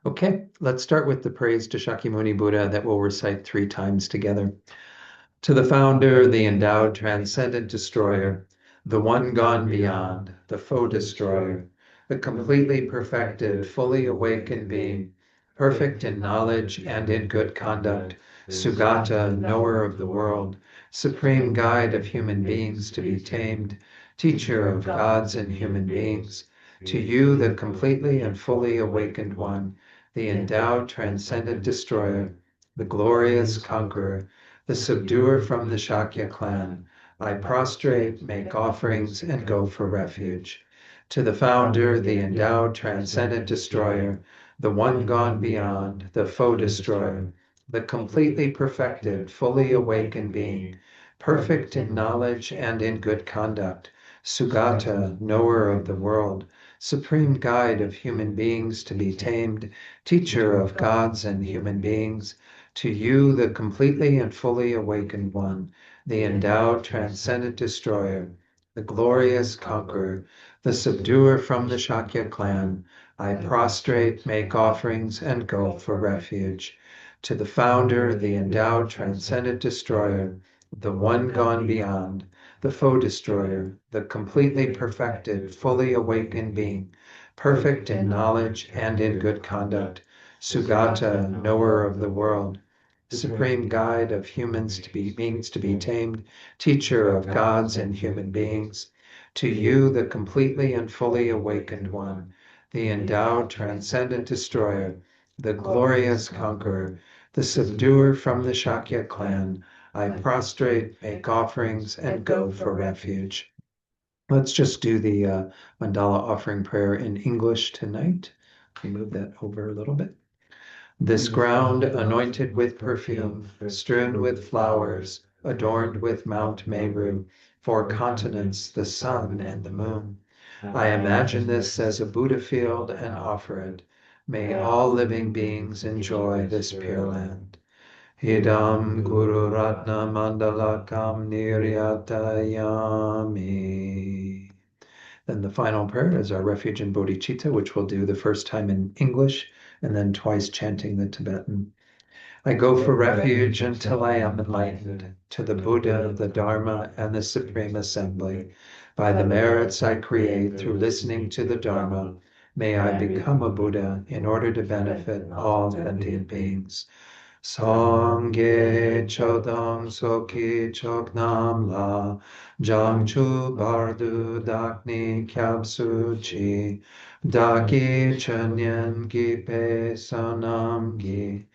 Okay, let's start with the praise to Shakyamuni Buddha that we'll recite 3 times together. To the founder, the endowed, transcendent destroyer, the one gone beyond, the foe destroyer, the completely perfected, fully awakened being, perfect in knowledge and in good conduct, Sugata, knower of the world, supreme guide of human beings to be tamed, teacher of gods and human beings, to you, the completely and fully awakened one, the endowed, transcendent destroyer, the glorious conqueror, the subduer from the Shakya clan, I prostrate, make offerings, and go for refuge. To the founder, the endowed, transcendent destroyer, the one gone beyond, the foe destroyer, the completely perfected, fully awakened being, perfect in knowledge and in good conduct, Sugata, knower of the world, supreme guide of human beings to be tamed, teacher of gods and human beings, to you, the completely and fully awakened one, the endowed, transcendent destroyer, the glorious conqueror, the subduer from the Shakya clan, I prostrate, make offerings, and go for refuge. To the founder, the endowed, transcendent destroyer, the one gone beyond, the foe destroyer, the completely perfected, fully awakened being, perfect in knowledge and in good conduct, Sugata, knower of the world, supreme guide of humans to be beings to be tamed, teacher of gods and human beings, to you, the completely and fully awakened one, the endowed, transcendent destroyer, the glorious conqueror, the subduer from the Shakya clan, I prostrate, make offerings, and go for refuge. Let's just do the mandala offering prayer in English tonight. Move that over a little bit. This ground anointed with perfume, strewn with flowers, adorned with Mount Meru, 4 continents, the sun and the moon. I imagine this as a Buddha field and offer it. May all living beings enjoy this pure land. Idam Guru Ratna Mandalakam Niryatayami. Then the final prayer is our refuge in bodhicitta, which we'll do the first time in English and then twice chanting the Tibetan. I go for refuge until I am enlightened to the Buddha, the Dharma, and the Supreme Assembly. By the merits I create through listening to the Dharma, may I become a Buddha in order to benefit all sentient beings. Sangye chodam soki choknam la jangchu bardu dakni kyabsu chi daki chanyen gi pe sanam gi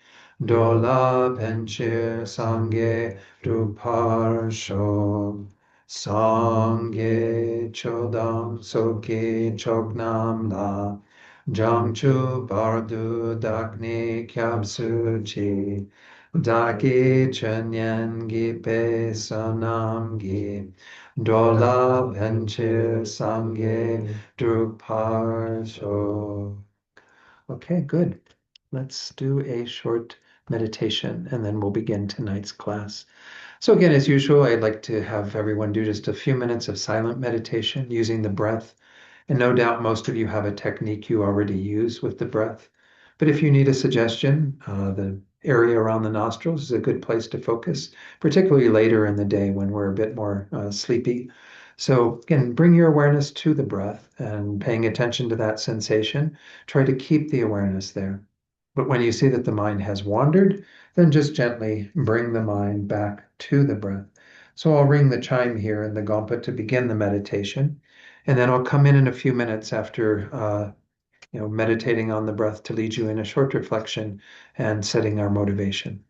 dola penchir sangye druparsho sangye chodam soki choknam la Jamchu bardu dakni kyabsu chi daki chanyen gi pe sanam gi dola penchir sangye druparsho. Okay, good. Let's do a short meditation and then we'll begin tonight's class. So again, as usual, I'd like to have everyone do just a few minutes of silent meditation using the breath. And no doubt most of you have a technique you already use with the breath. But if you need a suggestion, the area around the nostrils is a good place to focus, particularly later in the day when we're a bit more sleepy. So again, bring your awareness to the breath and paying attention to that sensation. Try to keep the awareness there. But when you see that the mind has wandered, then just gently bring the mind back to the breath. So I'll ring the chime here in the gompa to begin the meditation. And then I'll come in a few minutes after meditating on the breath to lead you in a short reflection and setting our motivation.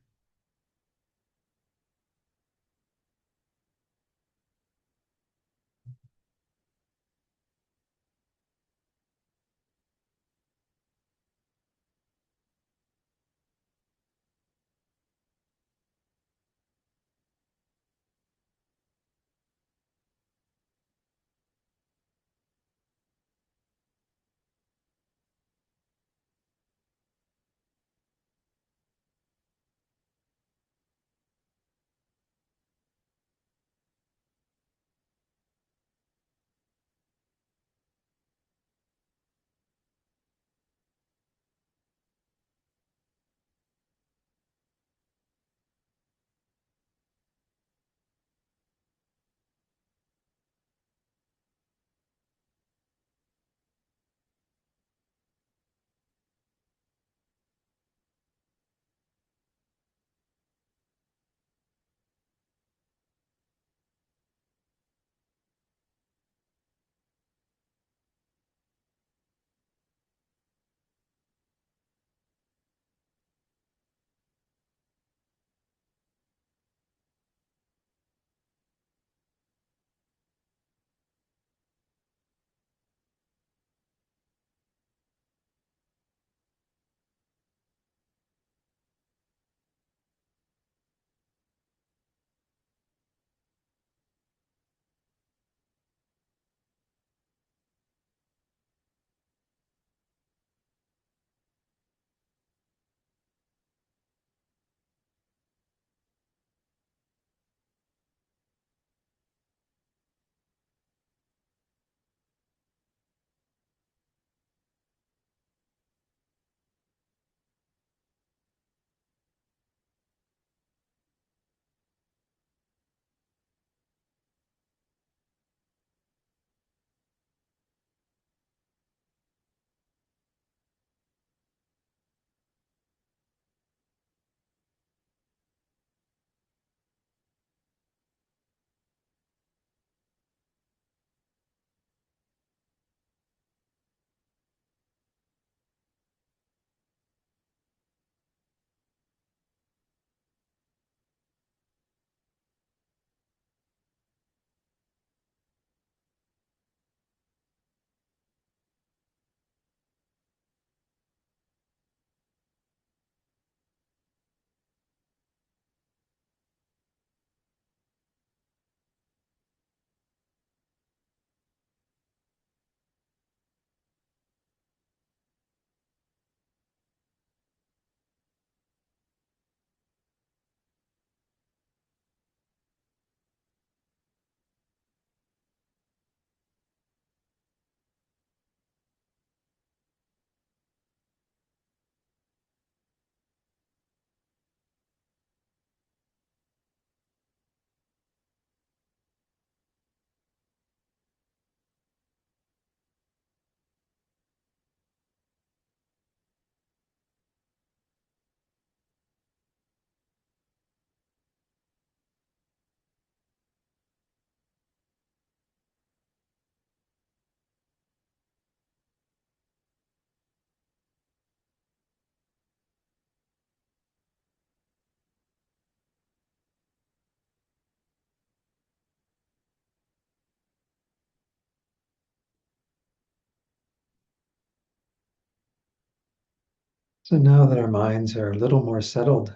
So now that our minds are a little more settled,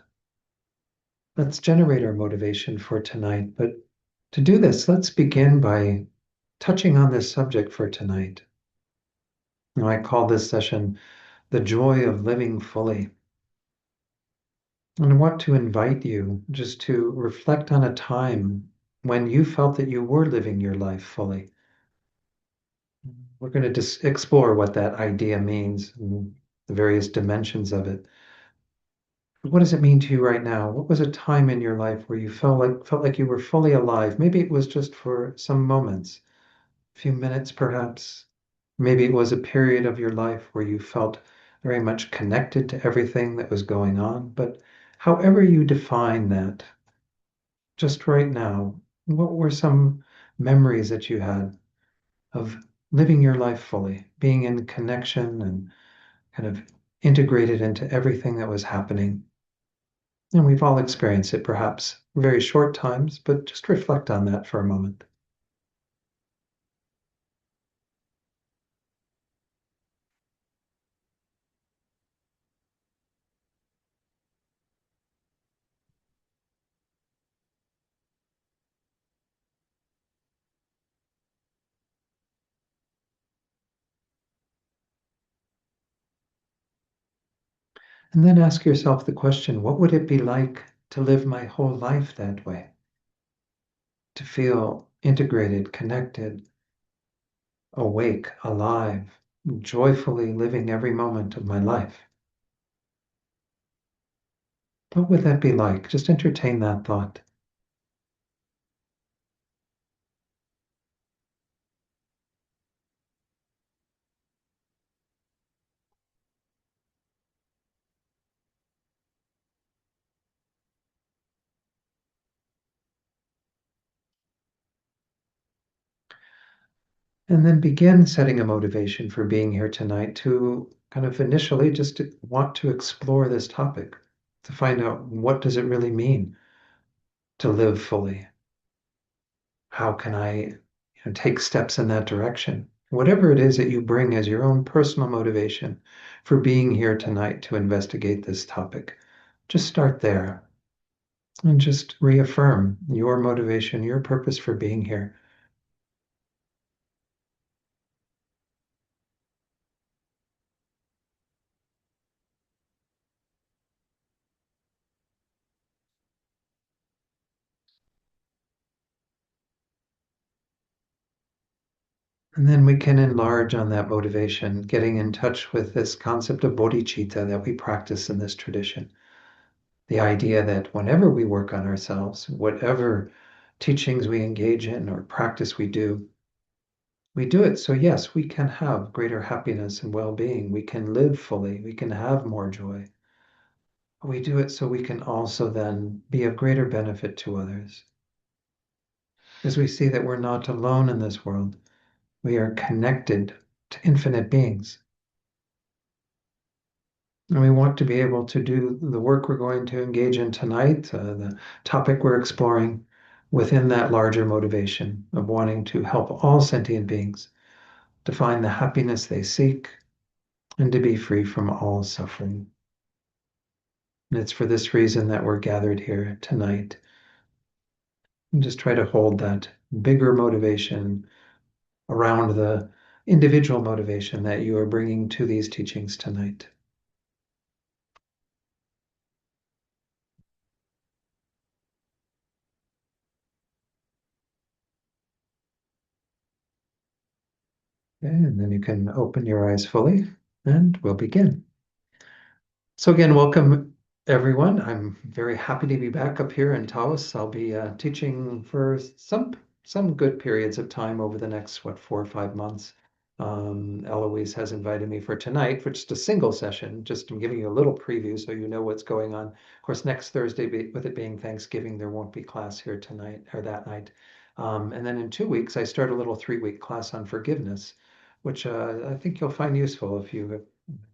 let's generate our motivation for tonight. But to do this, let's begin by touching on this subject for tonight. I call this session The Joy of Living Fully. And I want to invite you just to reflect on a time when you felt that you were living your life fully. We're going to just explore what that idea means and the various dimensions of it. What does it mean to you right now? What was a time in your life where you felt like you were fully alive? Maybe it was just for some moments, a few minutes perhaps. Maybe it was a period of your life where you felt very much connected to everything that was going on. But however you define that, just right now, what were some memories that you had of living your life fully, being in connection and kind of integrated into everything that was happening? And we've all experienced it, perhaps very short times, but just reflect on that for a moment. And then ask yourself the question, what would it be like to live my whole life that way? To feel integrated, connected, awake, alive, joyfully living every moment of my life. What would that be like? Just entertain that thought. And then begin setting a motivation for being here tonight to kind of initially just to want to explore this topic, to find out what does it really mean to live fully? How can I take steps in that direction? Whatever it is that you bring as your own personal motivation for being here tonight to investigate this topic, just start there and just reaffirm your motivation, your purpose for being here. And then we can enlarge on that motivation, getting in touch with this concept of bodhicitta that we practice in this tradition. The idea that whenever we work on ourselves, whatever teachings we engage in or practice we do it so, yes, we can have greater happiness and well being. We can live fully. We can have more joy. We do it so we can also then be of greater benefit to others. As we see that we're not alone in this world, we are connected to infinite beings. And we want to be able to do the work we're going to engage in tonight, the topic we're exploring, within that larger motivation of wanting to help all sentient beings to find the happiness they seek and to be free from all suffering. And it's for this reason that we're gathered here tonight. And just try to hold that bigger motivation around the individual motivation that you are bringing to these teachings tonight. Okay, and then you can open your eyes fully and we'll begin. So again, welcome everyone. I'm very happy to be back up here in Taos. I'll be teaching for some good periods of time over the next, 4 or 5 months. Eloise has invited me for tonight for just a single session. Just I'm giving you a little preview so you know what's going on. Of course, next Thursday, with it being Thanksgiving, there won't be class here tonight or that night. And then in 2 weeks, I start a little 3-week class on forgiveness, which I think you'll find useful if you have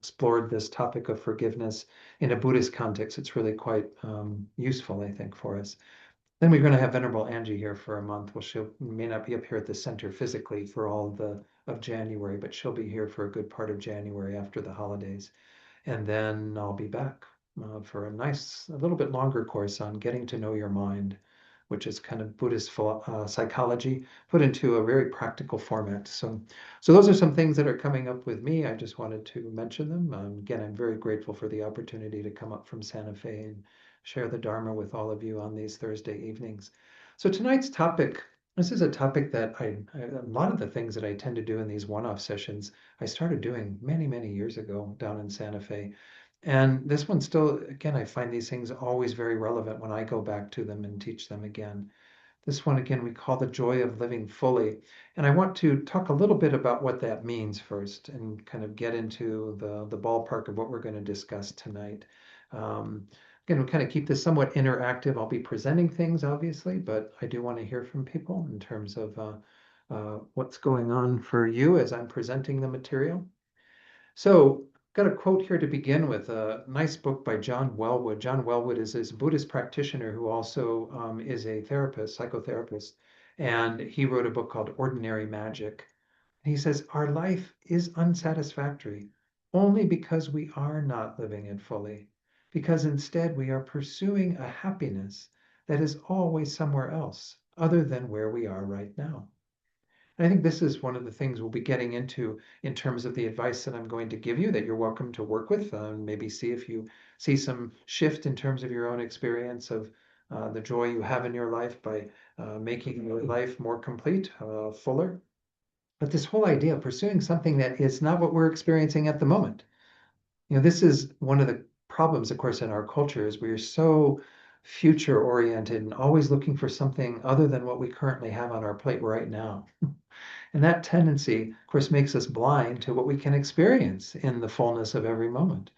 explored this topic of forgiveness in a Buddhist context. It's really quite useful, I think, for us. Then we're going to have Venerable Angie here for a month. Well, she may not be up here at the center physically for all of January, but she'll be here for a good part of January after the holidays. And then I'll be back for a little bit longer course on getting to know your mind, which is kind of Buddhist psychology put into a very practical format. So those are some things that are coming up with me. I just wanted to mention them. Again, I'm very grateful for the opportunity to come up from Santa Fe and share the Dharma with all of you on these Thursday evenings. So tonight's topic, this is a topic that a lot of the things that I tend to do in these one-off sessions, I started doing many, many years ago down in Santa Fe. And this one still, again, I find these things always very relevant when I go back to them and teach them again. This one, again, we call the joy of living fully. And I want to talk a little bit about what that means first and kind of get into the ballpark of what we're going to discuss tonight. Um, Again, we'll kind of keep this somewhat interactive. I'll be presenting things, obviously, but I do want to hear from people in terms of what's going on for you as I'm presenting the material. So, got a quote here to begin with, a nice book by John Welwood. John Welwood is a Buddhist practitioner who also is a therapist, psychotherapist, and he wrote a book called Ordinary Magic. And he says, our life is unsatisfactory only because we are not living it fully, because instead we are pursuing a happiness that is always somewhere else other than where we are right now. And I think this is one of the things we'll be getting into in terms of the advice that I'm going to give you that you're welcome to work with. Maybe see if you see some shift in terms of your own experience of the joy you have in your life by making your life more complete, fuller. But this whole idea of pursuing something that is not what we're experiencing at the moment. This is one of the problems, of course, in our culture is we're so future oriented and always looking for something other than what we currently have on our plate right now. And that tendency, of course, makes us blind to what we can experience in the fullness of every moment.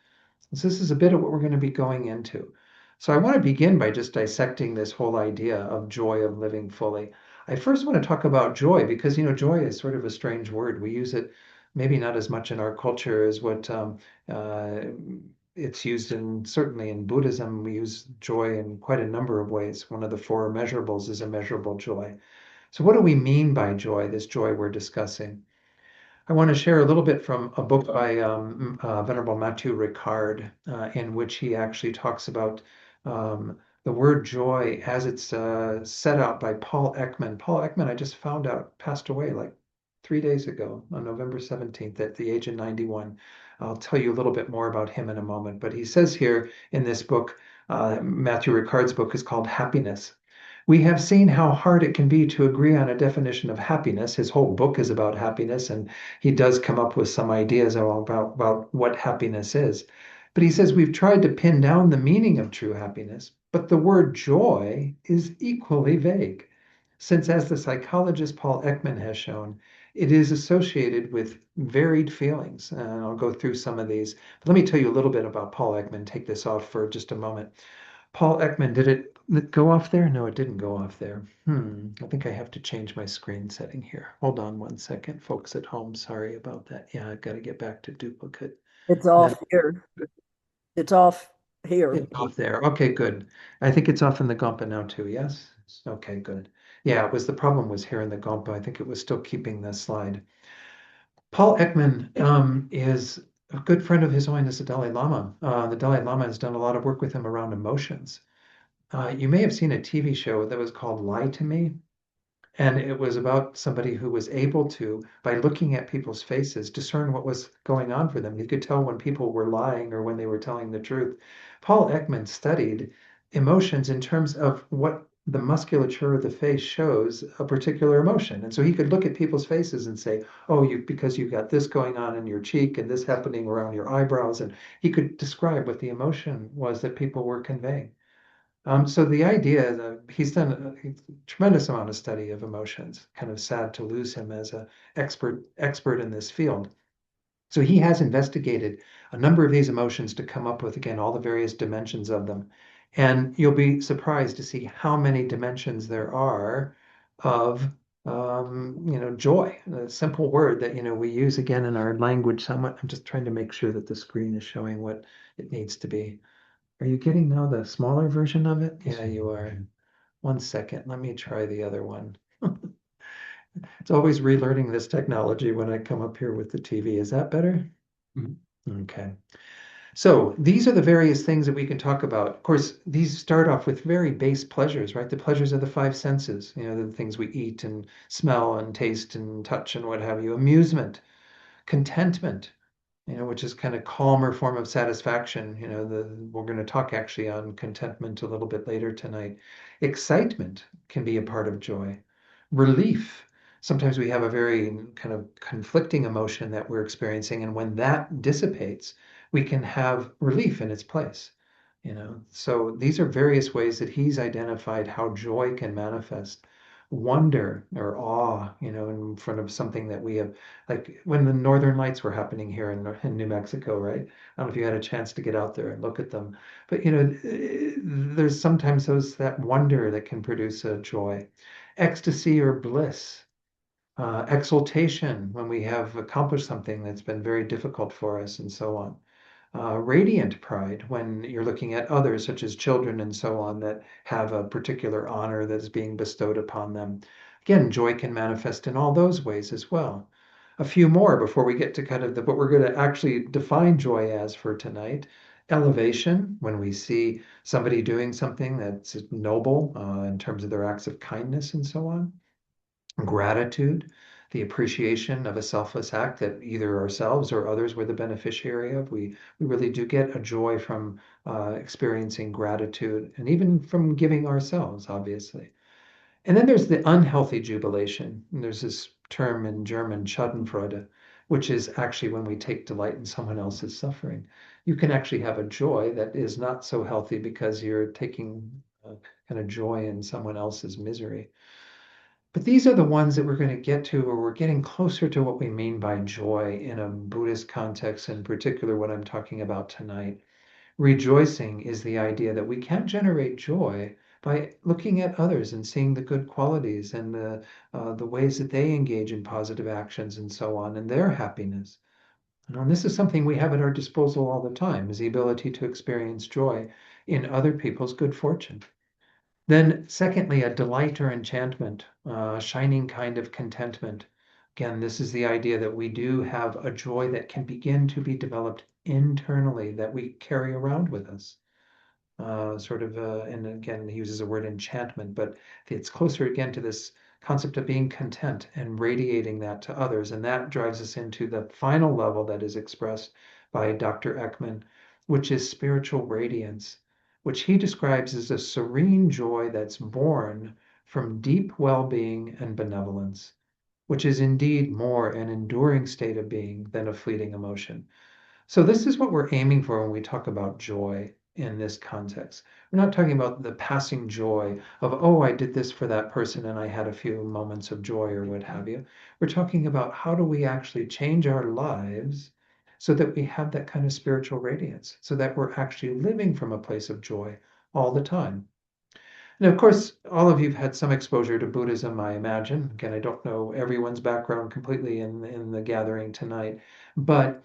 So this is a bit of what we're going to be going into. So I want to begin by just dissecting this whole idea of joy of living fully. I first want to talk about joy because, joy is sort of a strange word. We use it maybe not as much in our culture as what uh, it's used in, certainly in Buddhism, we use joy in quite a number of ways. One of the four immeasurables is immeasurable joy. So what do we mean by joy, this joy we're discussing? I want to share a little bit from a book by Venerable Mathieu Ricard, in which he actually talks about the word joy as it's set out by Paul Ekman. Paul Ekman, I just found out, passed away like 3 days ago on November 17th at the age of 91. I'll tell you a little bit more about him in a moment. But he says here in this book, Matthew Ricard's book is called Happiness. We have seen how hard it can be to agree on a definition of happiness. His whole book is about happiness, and he does come up with some ideas about what happiness is. But he says we've tried to pin down the meaning of true happiness, but the word joy is equally vague, since, as the psychologist Paul Ekman has shown, it is associated with varied feelings. And I'll go through some of these. But let me tell you a little bit about Paul Ekman. Take this off for just a moment. Paul Ekman, did it go off there? No, it didn't go off there. I think I have to change my screen setting here. Hold on one second, folks at home. Sorry about that. Yeah, I've got to get back to duplicate. It's Then off here. It's off here. it's off there. Okay, good. I think it's off in the Gompa now too, yes? Okay, good. Yeah, the problem was here in the Gompa. I think it was still keeping the slide. Paul Ekman is a good friend of his own as the Dalai Lama. The Dalai Lama has done a lot of work with him around emotions. You may have seen a TV show that was called Lie to Me. And it was about somebody who was able to, by looking at people's faces, discern what was going on for them. You could tell when people were lying or when they were telling the truth. Paul Ekman studied emotions in terms of what the musculature of the face shows a particular emotion. And so he could look at people's faces and say, oh, because you've got this going on in your cheek and this happening around your eyebrows. And he could describe what the emotion was that people were conveying. So the idea that he's done a tremendous amount of study of emotions. Kind of sad to lose him as an expert in this field. So he has investigated a number of these emotions to come up with, again, all the various dimensions of them. And you'll be surprised to see how many dimensions there are of joy, a simple word that, we use again in our language somewhat. I'm just trying to make sure that the screen is showing what it needs to be. Are you getting now the smaller version of it? Yeah, you are. 1 second. Let me try the other one. It's always relearning this technology when I come up here with the TV. Is that better? Mhm. Okay. So these are the various things that we can talk about. Of course, these start off with very base pleasures, right? The pleasures of the five senses, the things we eat and smell and taste and touch and what have you. Amusement, contentment, which is kind of calmer form of satisfaction. We're going to talk actually on contentment a little bit later tonight. Excitement can be a part of joy. Relief. Sometimes we have a very kind of conflicting emotion that we're experiencing, and when that dissipates, we can have relief in its place. So these are various ways that he's identified how joy can manifest. Wonder or awe, in front of something that we have, like when the Northern Lights were happening here in New Mexico, right? I don't know if you had a chance to get out there and look at them, but there's sometimes that wonder that can produce a joy, ecstasy or bliss, exultation when we have accomplished something that's been very difficult for us, and so on. Radiant pride when you're looking at others, such as children and so on, that have a particular honor that is being bestowed upon them. Again, joy can manifest in all those ways as well. A few more before we get to kind of what we're going to actually define joy as for tonight. Elevation, when we see somebody doing something that's noble in terms of their acts of kindness and so on. Gratitude, the appreciation of a selfless act that either ourselves or others were the beneficiary of. We really do get a joy from experiencing gratitude and even from giving ourselves, obviously. And then there's the unhealthy jubilation. And there's this term in German, Schadenfreude, which is actually when we take delight in someone else's suffering. You can actually have a joy that is not so healthy because you're taking kind of joy in someone else's misery. But these are the ones that we're going to get to, or we're getting closer to what we mean by joy in a Buddhist context, in particular, what I'm talking about tonight. Rejoicing is the idea that we can generate joy by looking at others and seeing the good qualities and the ways that they engage in positive actions and so on, and their happiness. And this is something we have at our disposal all the time, is the ability to experience joy in other people's good fortune. Then, secondly, a delight or enchantment, a shining kind of contentment. Again, this is the idea that we do have a joy that can begin to be developed internally that we carry around with us. And again, he uses the word enchantment, but it's closer again to this concept of being content and radiating that to others. And that drives us into the final level that is expressed by Dr. Ekman, which is spiritual radiance, which he describes as a serene joy that's born from deep well being and benevolence, which is indeed more an enduring state of being than a fleeting emotion. So this is what we're aiming for when we talk about joy in this context. We're not talking about the passing joy of, oh, I did this for that person and I had a few moments of joy or what have you. We're talking about how do we actually change our lives so that we have that kind of spiritual radiance, so that we're actually living from a place of joy all the time. And of course, all of you've had some exposure to Buddhism, I imagine. Again, I don't know everyone's background completely in the gathering tonight, but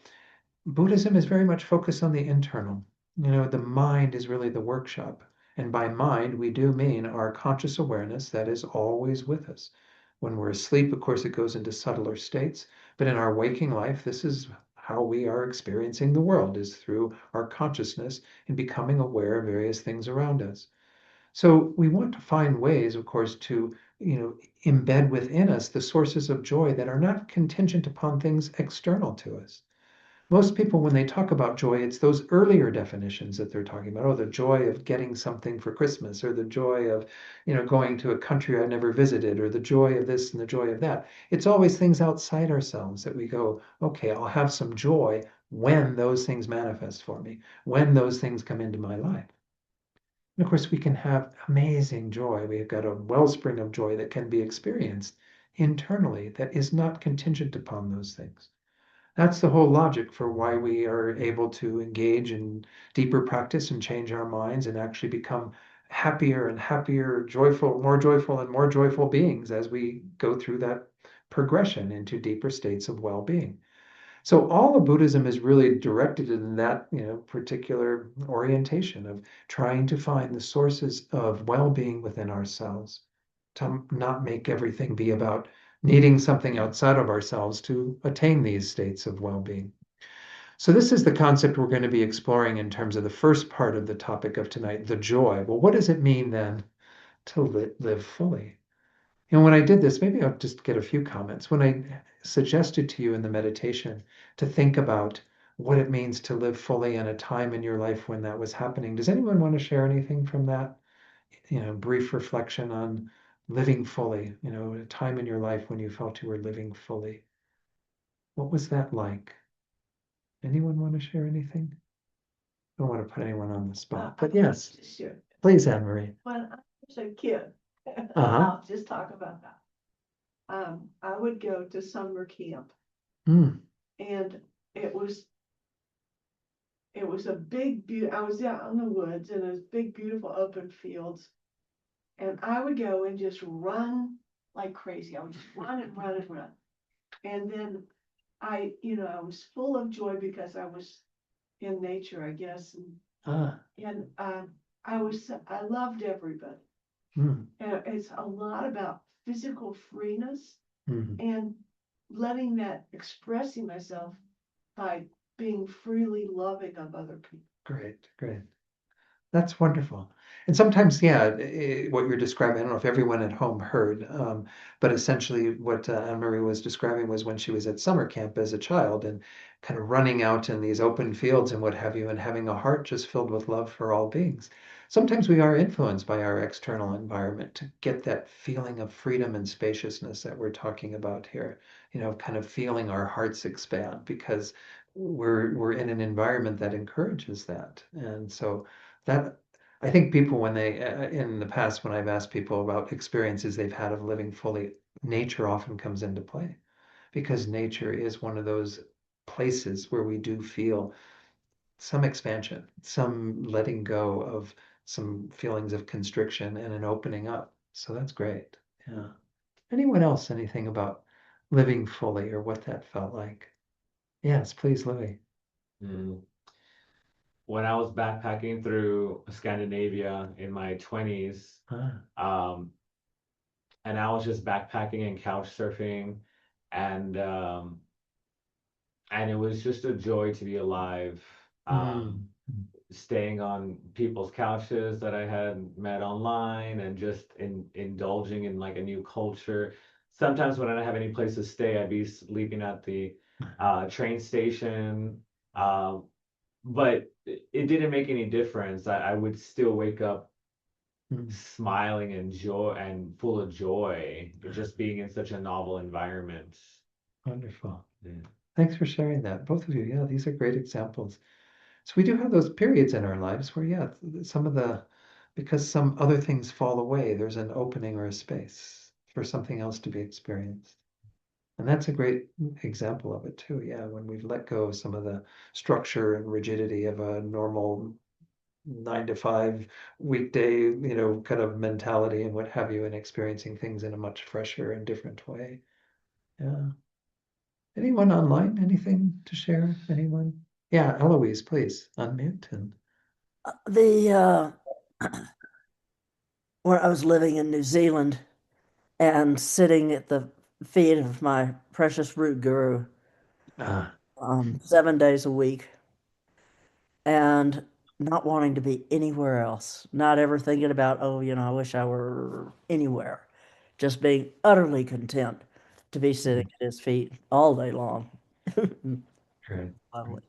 Buddhism is very much focused on the internal. The mind is really the workshop. And by mind, we do mean our conscious awareness that is always with us. When we're asleep, of course, it goes into subtler states. But in our waking life, this is how we are experiencing the world, is through our consciousness and becoming aware of various things around us. So we want to find ways, of course, to embed within us the sources of joy that are not contingent upon things external to us. Most people, when they talk about joy, it's those earlier definitions that they're talking about. Oh, the joy of getting something for Christmas, or the joy of, going to a country I've never visited, or the joy of this and the joy of that. It's always things outside ourselves that we go, okay, I'll have some joy when those things manifest for me, when those things come into my life. And of course, we can have amazing joy. We've got a wellspring of joy that can be experienced internally that is not contingent upon those things. That's the whole logic for why we are able to engage in deeper practice and change our minds and actually become happier and happier, joyful and more joyful beings as we go through that progression into deeper states of well-being. So all of Buddhism is really directed in that, particular orientation of trying to find the sources of well-being within ourselves, to not make everything be about needing something outside of ourselves to attain these states of well-being. So this is the concept we're going to be exploring in terms of the first part of the topic of tonight, the joy. Well, what does it mean then to live fully? When I did this, maybe I'll just get a few comments. When I suggested to you in the meditation to think about what it means to live fully and a time in your life when that was happening, does anyone want to share anything from that? Brief reflection on living fully, a time in your life when you felt you were living fully. What was that like? Anyone want to share anything? I don't want to put anyone on the spot, but yes, Sure. please, Anne Marie. When I was a kid, Uh-huh. I'll just talk about that. I would go to summer camp, Mm. and it was a big, I was out in the woods and it was big, beautiful open fields. And I would go and just run like crazy. I would just run and run and run. And then I was full of joy because I was in nature, I guess. Ah. And I loved everybody. Mm. And it's a lot about physical freeness Mm. and letting that expressing myself by being freely loving of other people. Great, great. That's wonderful. And sometimes, yeah, what you're describing, I don't know if everyone at home heard, but essentially what Anne Marie was describing was when she was at summer camp as a child and kind of running out in these open fields and what have you, and having a heart just filled with love for all beings. Sometimes we are influenced by our external environment to get that feeling of freedom and spaciousness that we're talking about here, kind of feeling our hearts expand because we're in an environment that encourages that. And so that I think people, when they, in the past, when I've asked people about experiences they've had of living fully, nature often comes into play because nature is one of those places where we do feel some expansion, some letting go of some feelings of constriction and an opening up. So that's great. Yeah. Anyone else, anything about living fully or what that felt like? Yes, please, Louis. Mm. When I was backpacking through Scandinavia in my 20s, Ah. um, and I was just backpacking and couch surfing, and and it was just a joy to be alive. Mm. Staying on people's couches that I had met online and just indulging in like a new culture. Sometimes when I didn't have any place to stay, I'd be sleeping at the train station. Um, but it didn't make any difference. I would still wake up Mm. smiling and joy and full of joy, just being in such a novel environment. Wonderful. Yeah. Thanks for sharing that, both of you. Yeah, these are great examples. So we do have those periods in our lives where, yeah, some of the, because some other things fall away, there's an opening or a space for something else to be experienced. And that's a great example of it too. Yeah, when we've let go of some of the structure and rigidity of a normal 9 to 5 weekday, kind of mentality and what have you, and experiencing things in a much fresher and different way. Yeah. Anyone online? Anything to share? Anyone? Yeah, Eloise, please unmute and. The where I was living in New Zealand and sitting at the feet of my precious root guru, Ah. 7 days a week, and not wanting to be anywhere else, not ever thinking about, oh, I wish I were anywhere, just being utterly content to be sitting at his feet all day long. Great. Lovely.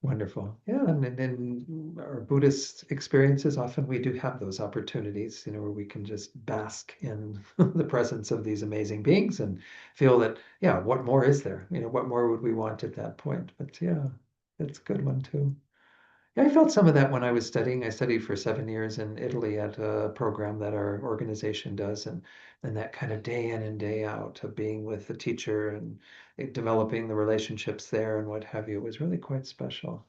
Wonderful. Yeah, and in our Buddhist experiences, often we do have those opportunities, where we can just bask in the presence of these amazing beings and feel that, yeah, what more is there? What more would we want at that point? But yeah, that's a good one too. Yeah, I felt some of that when I was studying. I studied for 7 years in Italy at a program that our organization does, and that kind of day in and day out of being with the teacher and developing the relationships there and what have you was really quite special.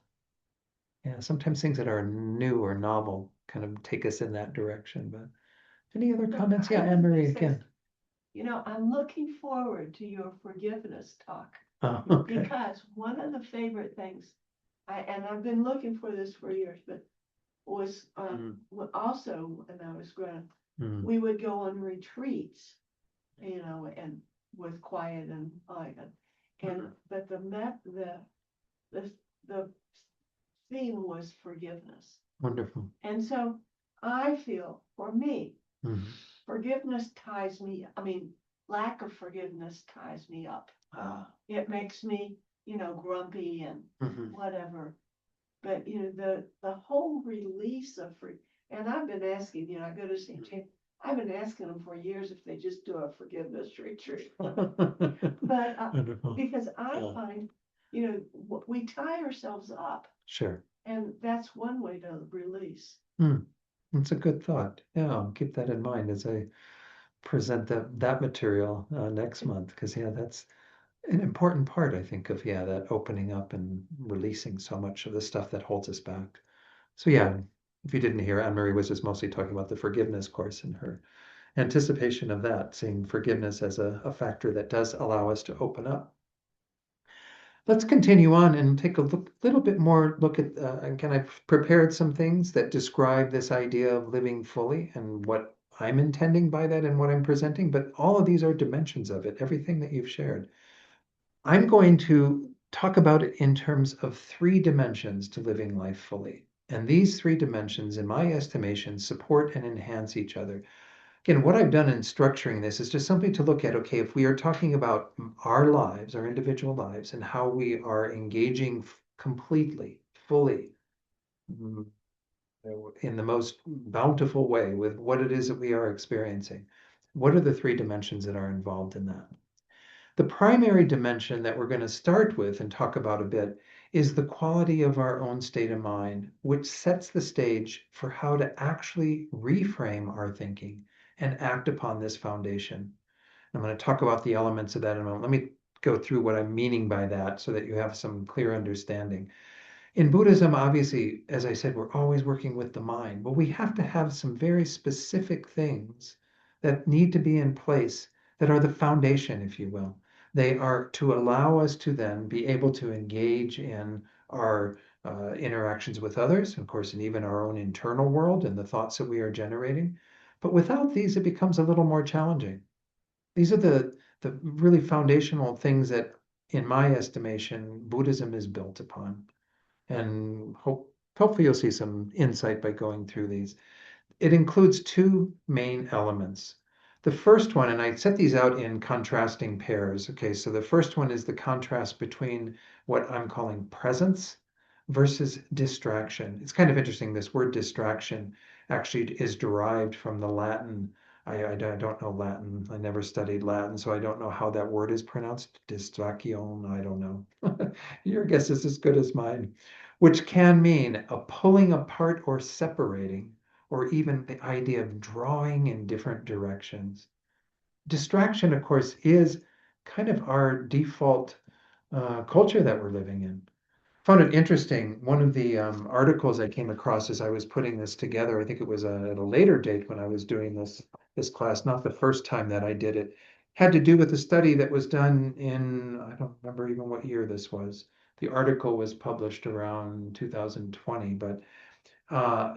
Yeah, sometimes things that are new or novel kind of take us in that direction. But any other comments? Yeah, Anne Marie again. I'm looking forward to your forgiveness talk Oh, okay. because one of the favorite things, and I've been looking for this for years, but was also when I was growing up, Mm. we would go on retreats, and with quiet and all that. And but the the theme was forgiveness. Wonderful. And so I feel, for me, Mhm. forgiveness ties me, I mean, lack of forgiveness ties me up. Ah, It makes me, grumpy and mhm. whatever. But, the whole release of and I've been asking, I go to St. James, I've been asking them for years if they just do a forgiveness retreat. But, Wonderful. because I Yeah. find, we tie ourselves up, Sure. and that's one way to release. That's a good thought. Yeah, I'll keep that in mind as I present that material next month, because that's an important part, I think, of that opening up and releasing so much of the stuff that holds us back. So yeah, if you didn't hear, Anne-Marie was just mostly talking about the forgiveness course and her anticipation of that, seeing forgiveness as a factor that does allow us to open up. Let's continue on and take a little bit more look at, again, I've prepared some things that describe this idea of living fully and what I'm intending by that and what I'm presenting, but all of these are dimensions of it, everything that you've shared. I'm going to talk about it in terms of 3 dimensions to living life fully. And these 3 dimensions, in my estimation, support and enhance each other. Again, what I've done in structuring this is just simply to look at, okay, if we are talking about our lives, our individual lives, and how we are engaging completely, fully, mm, in the most bountiful way with what it is that we are experiencing, what are the 3 dimensions that are involved in that? The primary dimension that we're going to start with and talk about a bit is the quality of our own state of mind, which sets the stage for how to actually reframe our thinking and act upon this foundation. I'm going to talk about the elements of that in a moment. Let me go through what I'm meaning by that so that you have some clear understanding. In Buddhism, obviously, as I said, we're always working with the mind, but we have to have some very specific things that need to be in place that are the foundation, if you will. They are to allow us to then be able to engage in our interactions with others, of course, and even our own internal world and the thoughts that we are generating. But without these, it becomes a little more challenging. These are the really foundational things that, in my estimation, Buddhism is built upon. And hopefully you'll see some insight by going through these. It includes 2 main elements. The first one, and I set these out in contrasting pairs. Okay, so the first one is the contrast between what I'm calling presence versus distraction. It's kind of interesting. This word distraction actually is derived from the Latin. I don't know Latin. I never studied Latin, so I don't know how that word is pronounced. Distraction, I don't know. Your guess is as good as mine, which can mean a pulling apart or separating, or even the idea of drawing in different directions. Distraction, of course, is kind of our default culture that we're living in. Found it interesting. One of the articles I came across as I was putting this together, I think it was at a later date when I was doing this class, not the first time that I did it, had to do with a study that was done in, I don't remember even what year this was. The article was published around 2020, but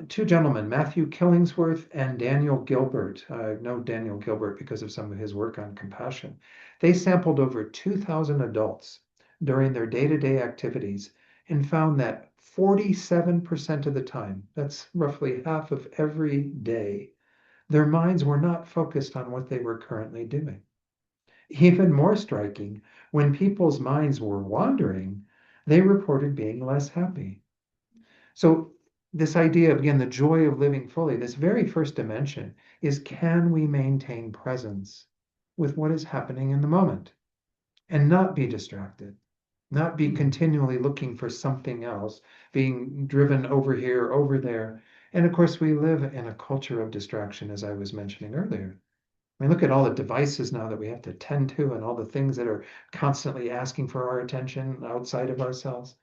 2 gentlemen, Matthew Killingsworth and Daniel Gilbert. I know Daniel Gilbert because of some of his work on compassion. They sampled over 2,000 adults during their day-to-day activities and found that 47% of the time, that's roughly half of every day, their minds were not focused on what they were currently doing. Even more striking, when people's minds were wandering, they reported being less happy. So this idea of, again, the joy of living fully, this very first dimension is, can we maintain presence with what is happening in the moment and not be distracted, not be continually looking for something else, being driven over here, over there. And of course, we live in a culture of distraction, as I was mentioning earlier. I mean, look at all the devices now that we have to tend to and all the things that are constantly asking for our attention outside of ourselves.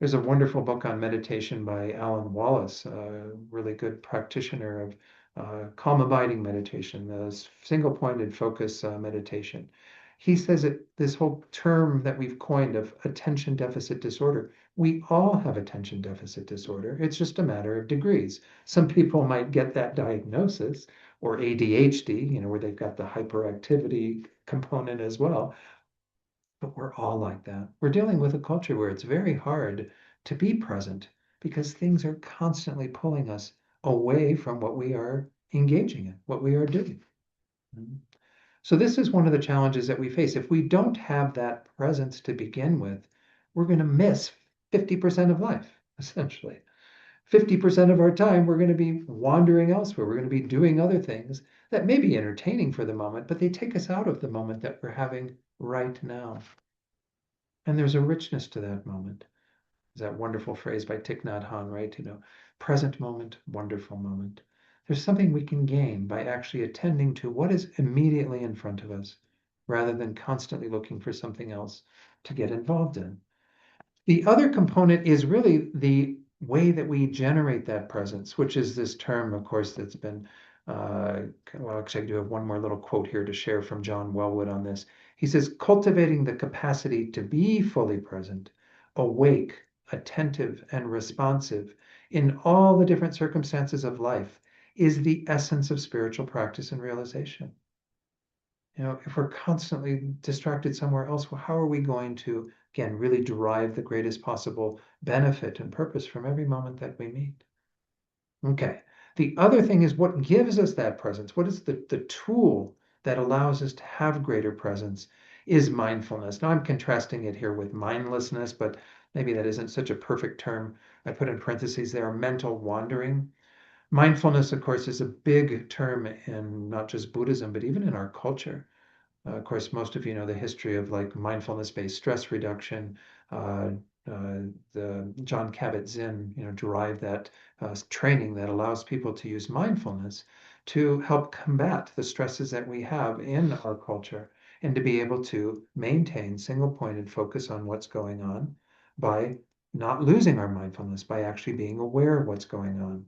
There's a wonderful book on meditation by Alan Wallace, a really good practitioner of calm abiding meditation, the single pointed focus meditation. He says that this whole term that we've coined of attention deficit disorder, we all have attention deficit disorder. It's just a matter of degrees. Some people might get that diagnosis, or ADHD, where they've got the hyperactivity component as well. but we're all like that. We're dealing with a culture where it's very hard to be present because things are constantly pulling us away from what we are engaging in, what we are doing. So this is one of the challenges that we face. If we don't have that presence to begin with, we're going to miss 50% of life, essentially. 50% of our time, we're going to be wandering elsewhere. We're going to be doing other things that may be entertaining for the moment, but they take us out of the moment that we're having right now. And there's a richness to that moment. There's that wonderful phrase by Thich Nhat Hanh, right? Present moment, wonderful moment. There's something we can gain by actually attending to what is immediately in front of us, rather than constantly looking for something else to get involved in. The other component is really the way that we generate that presence, which is this term, of course, that's been, well, actually, I do have one more little quote here to share from John Wellwood on this. He says, cultivating the capacity to be fully present, awake, attentive, and responsive in all the different circumstances of life is the essence of spiritual practice and realization. If we're constantly distracted somewhere else, well, how are we going to, again, really derive the greatest possible benefit and purpose from every moment that we meet? Okay. The other thing is what gives us that presence. What is the tool that allows us to have greater presence is mindfulness. Now I'm contrasting it here with mindlessness, but maybe that isn't such a perfect term. I put in parentheses there, mental wandering. Mindfulness, of course, is a big term in not just Buddhism, but even in our culture. Of course, most of you know the history of like mindfulness-based stress reduction. Uh, the John Kabat-Zinn, derived that training that allows people to use mindfulness to help combat the stresses that we have in our culture and to be able to maintain single-pointed focus on what's going on by not losing our mindfulness, by actually being aware of what's going on.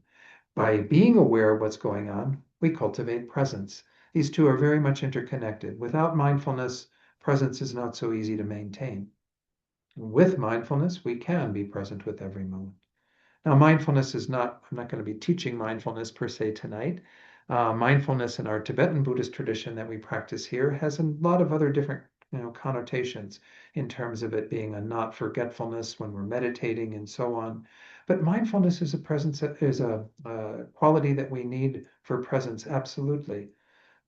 By being aware of what's going on, we cultivate presence. These two are very much interconnected. Without mindfulness, presence is not so easy to maintain. With mindfulness, we can be present with every moment. Now, mindfulness is not, I'm not going to be teaching mindfulness per se tonight. Mindfulness in our Tibetan Buddhist tradition that we practice here has a lot of other different connotations in terms of it being a not forgetfulness when we're meditating and so on. But mindfulness is a quality that we need for presence, absolutely.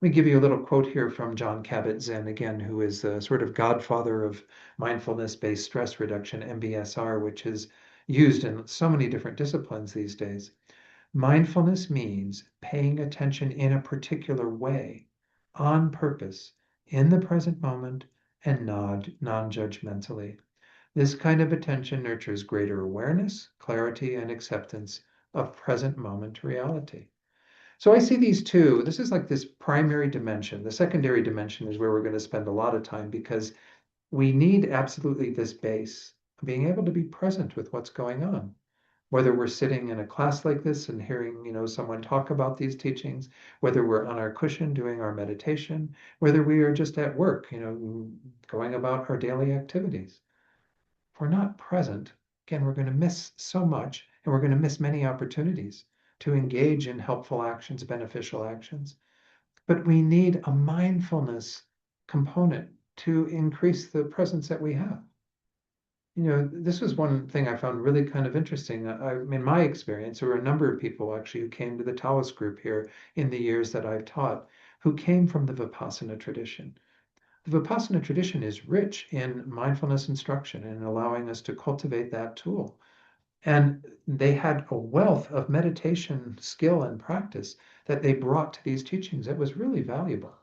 Let me give you a little quote here from John Kabat-Zinn, again, who is the sort of godfather of mindfulness-based stress reduction, MBSR, which is used in so many different disciplines these days. Mindfulness means paying attention in a particular way, on purpose, in the present moment, and non-judgmentally. This kind of attention nurtures greater awareness, clarity, and acceptance of present moment reality. So I see these two. This is like this primary dimension. The secondary dimension is where we're going to spend a lot of time because we need absolutely this base, being able to be present with what's going on. Whether we're sitting in a class like this and hearing, someone talk about these teachings, whether we're on our cushion doing our meditation, whether we are just at work, going about our daily activities. If we're not present, again, we're going to miss so much and we're going to miss many opportunities to engage in helpful actions, beneficial actions. But we need a mindfulness component to increase the presence that we have. This was one thing I found really kind of interesting. In my experience, there were a number of people actually who came to the Taoist group here in the years that I've taught, who came from the Vipassana tradition. The Vipassana tradition is rich in mindfulness instruction and allowing us to cultivate that tool. And they had a wealth of meditation skill and practice that they brought to these teachings that was really valuable.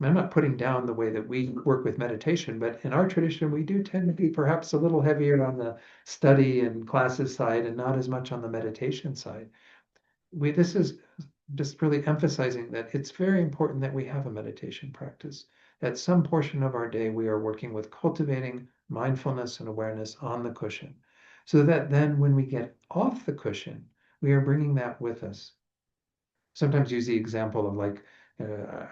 I'm not putting down the way that we work with meditation, but in our tradition, we do tend to be perhaps a little heavier on the study and classes side and not as much on the meditation side. This is just really emphasizing that it's very important that we have a meditation practice. At some portion of our day, we are working with cultivating mindfulness and awareness on the cushion, so that then when we get off the cushion, we are bringing that with us. Sometimes use the example of like,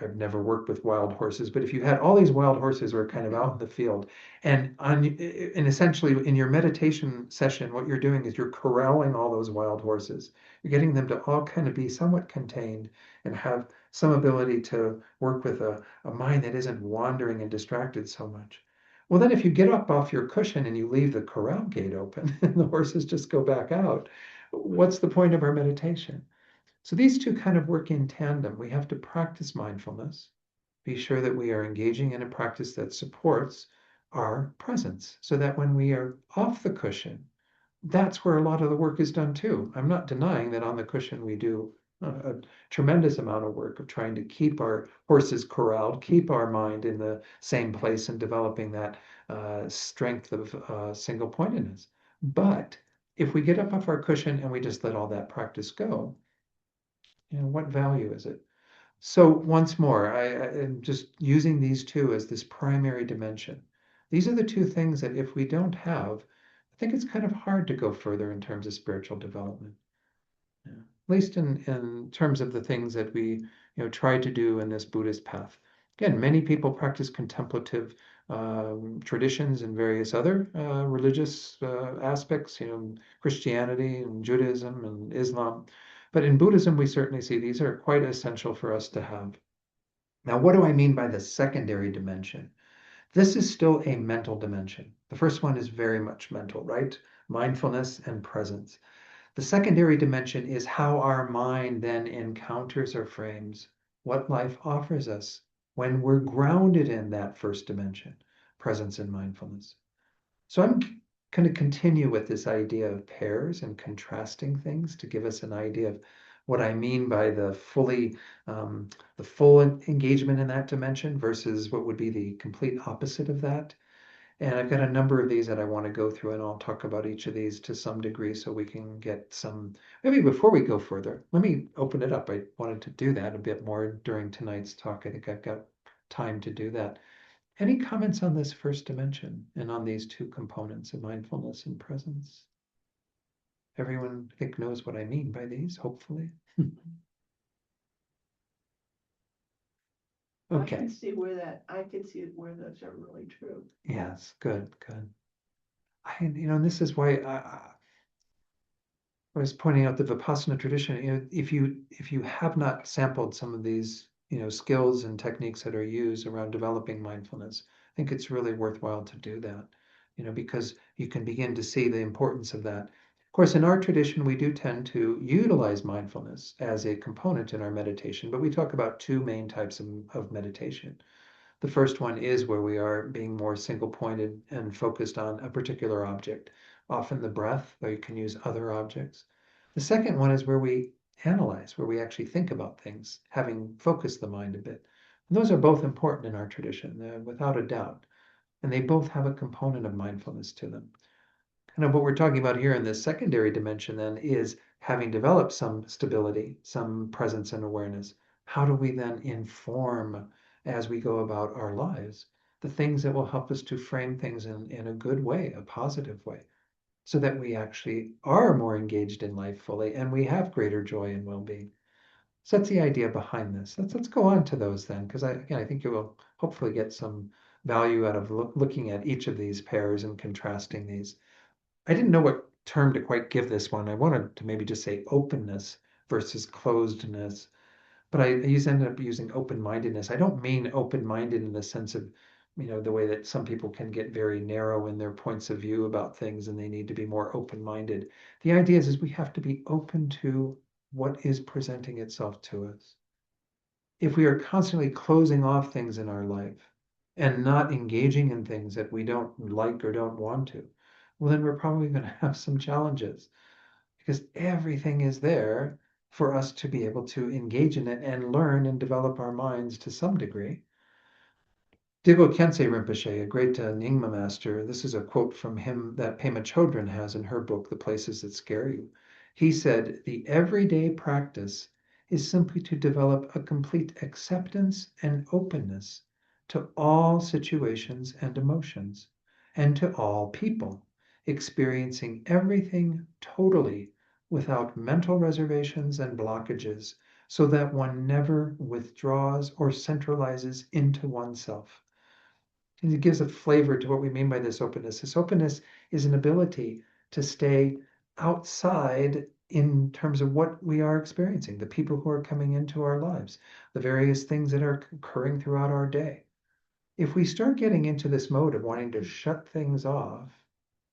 I've never worked with wild horses, but if you had all these wild horses who are kind of out in the field, and essentially in your meditation session, what you're doing is you're corralling all those wild horses. You're getting them to all kind of be somewhat contained and have some ability to work with a mind that isn't wandering and distracted so much. Well, then if you get up off your cushion and you leave the corral gate open and the horses just go back out, what's the point of our meditation? So these two kind of work in tandem. We have to practice mindfulness, be sure that we are engaging in a practice that supports our presence so that when we are off the cushion, that's where a lot of the work is done too. I'm not denying that on the cushion we do a tremendous amount of work of trying to keep our horses corralled, keep our mind in the same place and developing that strength of single pointedness. But if we get up off our cushion and we just let all that practice go, what value is it? So once more, I am just using these two as this primary dimension. These are the two things that if we don't have, I think it's kind of hard to go further in terms of spiritual development. Yeah. At least in terms of the things that we try to do in this Buddhist path. Again, many people practice contemplative traditions and various other religious aspects, Christianity and Judaism and Islam. But in Buddhism, we certainly see these are quite essential for us to have. Now, what do I mean by the secondary dimension? This is still a mental dimension. The first one is very much mental, right? Mindfulness and presence. The secondary dimension is how our mind then encounters or frames what life offers us when we're grounded in that first dimension, presence and mindfulness. So I'm going to continue with this idea of pairs and contrasting things to give us an idea of what I mean by the full engagement in that dimension versus what would be the complete opposite of that. And I've got a number of these that I want to go through, and I'll talk about each of these to some degree so we can get some. Maybe before we go further, let me open it up. I wanted to do that a bit more during tonight's talk. I think I've got time to do that. Any comments on this first dimension and on these two components of mindfulness and presence? Everyone, I think, knows what I mean by these, hopefully. I Okay. can see where those are really true. Yes, good, good. And this is why I was pointing out the Vipassana tradition. If you have not sampled some of these, skills and techniques that are used around developing mindfulness, I think it's really worthwhile to do that. Because you can begin to see the importance of that. Of course, in our tradition, we do tend to utilize mindfulness as a component in our meditation, but we talk about two main types of meditation. The first one is where we are being more single pointed and focused on a particular object, often the breath, though you can use other objects. The second one is where we analyze, where we actually think about things, having focused the mind a bit. And those are both important in our tradition, without a doubt. And they both have a component of mindfulness to them. Kind of what we're talking about here in this secondary dimension then is having developed some stability, some presence and awareness. How do we then inform as we go about our lives the things that will help us to frame things in a good way, a positive way, so that we actually are more engaged in life fully and we have greater joy and well-being. So that's the idea behind this. Let's go on to those then, because I think you will hopefully get some value out of looking at each of these pairs and contrasting these. I didn't know what term to quite give this one. I wanted to maybe just say openness versus closedness, but I ended up using open-mindedness. I don't mean open-minded in the sense of, the way that some people can get very narrow in their points of view about things and they need to be more open-minded. The idea is we have to be open to what is presenting itself to us. If we are constantly closing off things in our life and not engaging in things that we don't like or don't want to, well, then we're probably going to have some challenges because everything is there for us to be able to engage in it and learn and develop our minds to some degree. Dilgo Khyentse Rinpoche, a great Nyingma master, this is a quote from him that Pema Chodron has in her book, The Places That Scare You. He said, "The everyday practice is simply to develop a complete acceptance and openness to all situations and emotions, and to all people, experiencing everything totally without mental reservations and blockages, so that one never withdraws or centralizes into oneself." And it gives a flavor to what we mean by this openness. This openness is an ability to stay outside in terms of what we are experiencing, the people who are coming into our lives, the various things that are occurring throughout our day. If we start getting into this mode of wanting to shut things off,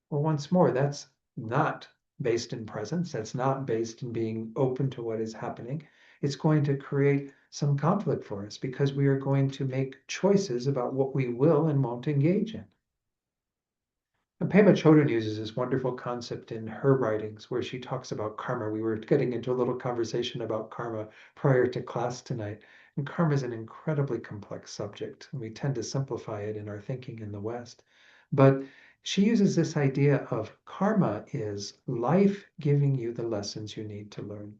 well, once more, that's not based in presence. That's not based in being open to what is happening. It's going to create some conflict for us because we are going to make choices about what we will and won't engage in. And Pema Chodron uses this wonderful concept in her writings where she talks about karma. We were getting into a little conversation about karma prior to class tonight. And karma is an incredibly complex subject, and we tend to simplify it in our thinking in the West. But she uses this idea of karma is life giving you the lessons you need to learn.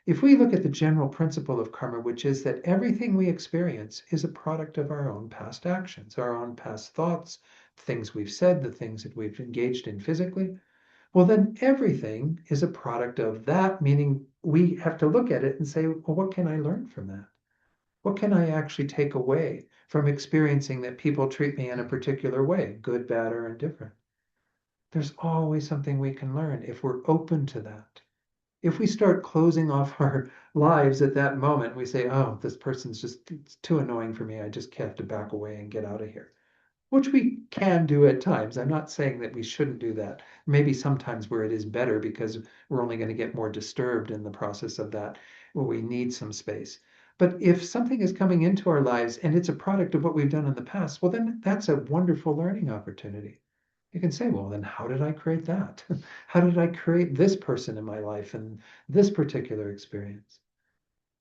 If we look at the general principle of karma, which is that everything we experience is a product of our own past actions, our own past thoughts, things we've said, the things that we've engaged in physically, well, then everything is a product of that, meaning we have to look at it and say, well, what can I learn from that? What can I actually take away from experiencing that people treat me in a particular way, good, bad, or indifferent? There's always something we can learn if we're open to that. If we start closing off our lives at that moment, we say, oh, this person's just it's too annoying for me. I just have to back away and get out of here, which we can do at times. I'm not saying that we shouldn't do that. Maybe sometimes where it is better because we're only going to get more disturbed in the process of that, where we need some space. But if something is coming into our lives and it's a product of what we've done in the past, well, then that's a wonderful learning opportunity. You can say, well, then how did I create that? How did I create this person in my life and this particular experience?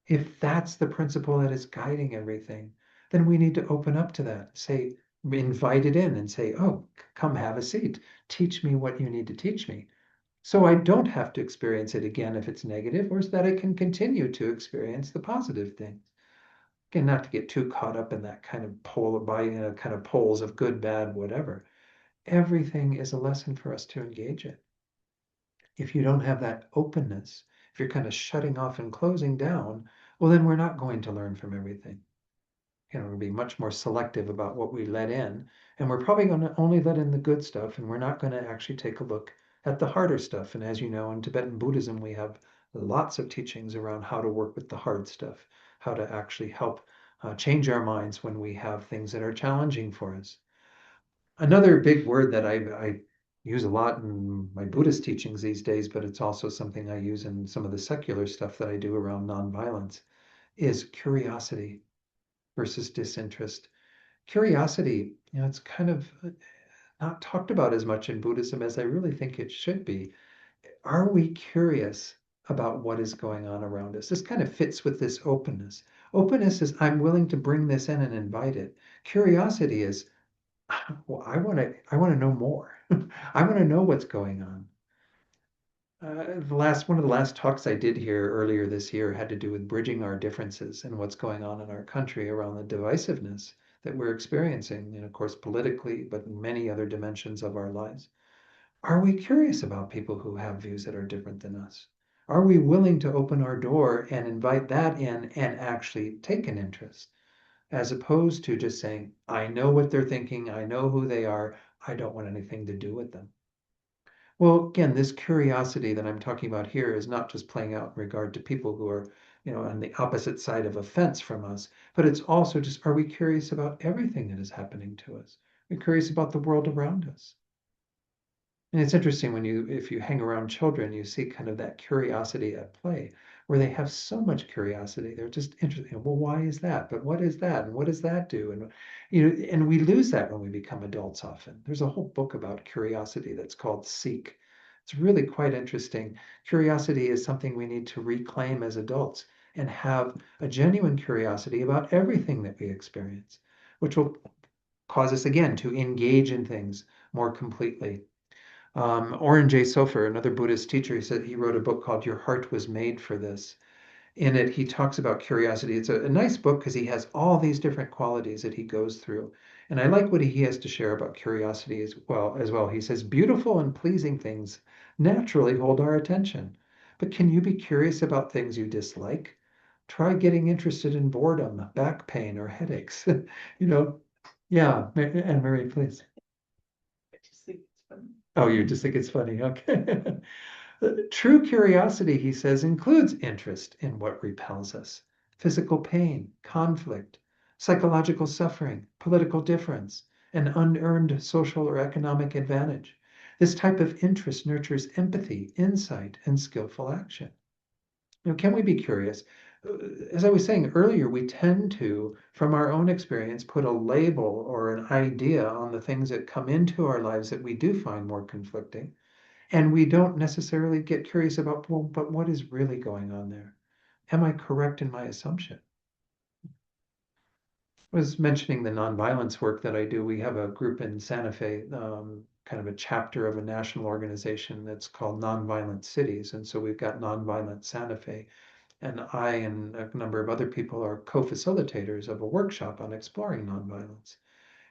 If that's the principle that is guiding everything, then we need to open up to that. Say, invite it in and say, oh, come have a seat. Teach me what you need to teach me. So I don't have to experience it again if it's negative, or so that I can continue to experience the positive things. Again, not to get too caught up in that kind of kind of poles of good, bad, whatever. Everything is a lesson for us to engage in. If you don't have that openness, if you're kind of shutting off and closing down, well, then we're not going to learn from everything. We'll be much more selective about what we let in, and we're probably going to only let in the good stuff, and we're not going to actually take a look at the harder stuff. And as you know, in Tibetan Buddhism, we have lots of teachings around how to work with the hard stuff, how to actually help change our minds when we have things that are challenging for us. Another big word that I use a lot in my Buddhist teachings these days, but it's also something I use in some of the secular stuff that I do around nonviolence, is curiosity versus disinterest. Curiosity, it's kind of not talked about as much in Buddhism as I really think it should be. Are we curious about what is going on around us? This kind of fits with this openness. Openness is I'm willing to bring this in and invite it. Curiosity is well, I want to know more. I want to know what's going on. One of the last talks I did here earlier this year had to do with bridging our differences and what's going on in our country around the divisiveness that we're experiencing, and of course politically, but in many other dimensions of our lives. Are we curious about people who have views that are different than us? Are we willing to open our door and invite that in and actually take an interest? As opposed to just saying, I know what they're thinking, I know who they are, I don't want anything to do with them. Well, again, this curiosity that I'm talking about here is not just playing out in regard to people who are, on the opposite side of a fence from us, but it's also just, are we curious about everything that is happening to us? Are we curious about the world around us? And it's interesting if you hang around children, you see kind of that curiosity at play, where they have so much curiosity. They're just interested. Well, why is that? But what is that? And what does that do? And and we lose that when we become adults often. There's a whole book about curiosity that's called Seek. It's really quite interesting. Curiosity is something we need to reclaim as adults and have a genuine curiosity about everything that we experience, which will cause us again to engage in things more completely. Oren J. Sofer, another Buddhist teacher, he said he wrote a book called Your Heart Was Made for This. In it, he talks about curiosity. It's a nice book because he has all these different qualities that he goes through. And I like what he has to share about curiosity as well. He says, beautiful and pleasing things naturally hold our attention. But can you be curious about things you dislike? Try getting interested in boredom, back pain, or headaches. Yeah, Anne Marie, please. I just think it's funny. Oh, you just think it's funny. Okay. True curiosity, he says, includes interest in what repels us, physical pain, conflict, psychological suffering, political difference, an unearned social or economic advantage. This type of interest nurtures empathy, insight, and skillful action. Can we be curious? As I was saying earlier, we tend to, from our own experience, put a label or an idea on the things that come into our lives that we do find more conflicting. And we don't necessarily get curious about, well, but what is really going on there? Am I correct in my assumption? I was mentioning the nonviolence work that I do. We have a group in Santa Fe, kind of a chapter of a national organization that's called Nonviolent Cities. And so we've got Nonviolent Santa Fe. And I and a number of other people are co-facilitators of a workshop on exploring nonviolence.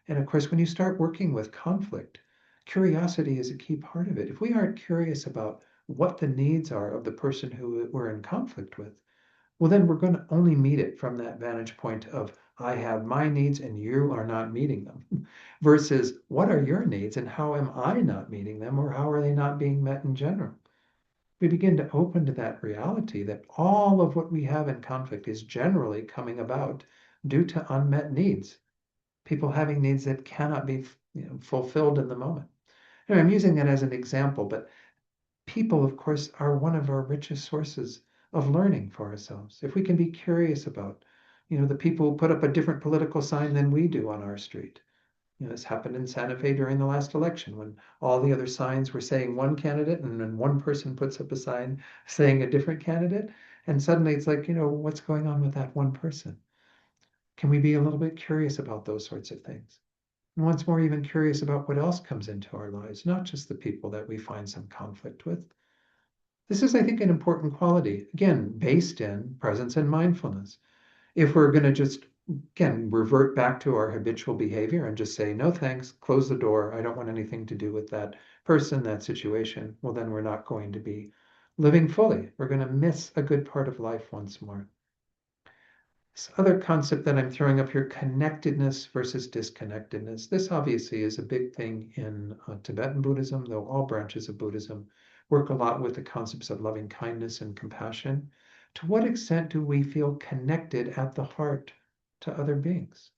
And of course, when you start working with conflict, curiosity is a key part of it. If we aren't curious about what the needs are of the person who we're in conflict with, well, then we're going to only meet it from that vantage point of, I have my needs and you are not meeting them, versus what are your needs and how am I not meeting them, or how are they not being met in general? We begin to open to that reality that all of what we have in conflict is generally coming about due to unmet needs, people having needs that cannot be fulfilled in the moment. I'm using that as an example, but people, of course, are one of our richest sources of learning for ourselves. If we can be curious about, the people who put up a different political sign than we do on our street. This happened in Santa Fe during the last election when all the other signs were saying one candidate and then one person puts up a sign saying a different candidate. And suddenly it's like, what's going on with that one person? Can we be a little bit curious about those sorts of things? And once more, even curious about what else comes into our lives, not just the people that we find some conflict with. This is, I think, an important quality, again, based in presence and mindfulness. If we're going to just, again, revert back to our habitual behavior and just say, no thanks, close the door, I don't want anything to do with that person, that situation, well, then we're not going to be living fully. We're going to miss a good part of life once more. This other concept that I'm throwing up here, connectedness versus disconnectedness. This obviously is a big thing in Tibetan Buddhism, though all branches of Buddhism work a lot with the concepts of loving kindness and compassion. To what extent do we feel connected at the heart to other beings?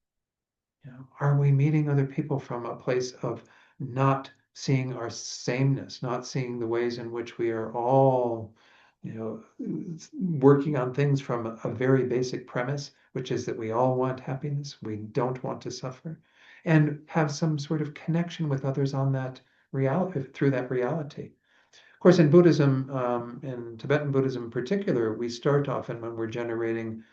Are we meeting other people from a place of not seeing our sameness, not seeing the ways in which we are all working on things from a very basic premise, which is that we all want happiness, we don't want to suffer, and have some sort of connection with others on that reality, through that reality. Of course, in Buddhism, in Tibetan Buddhism in particular, we start often when we're generating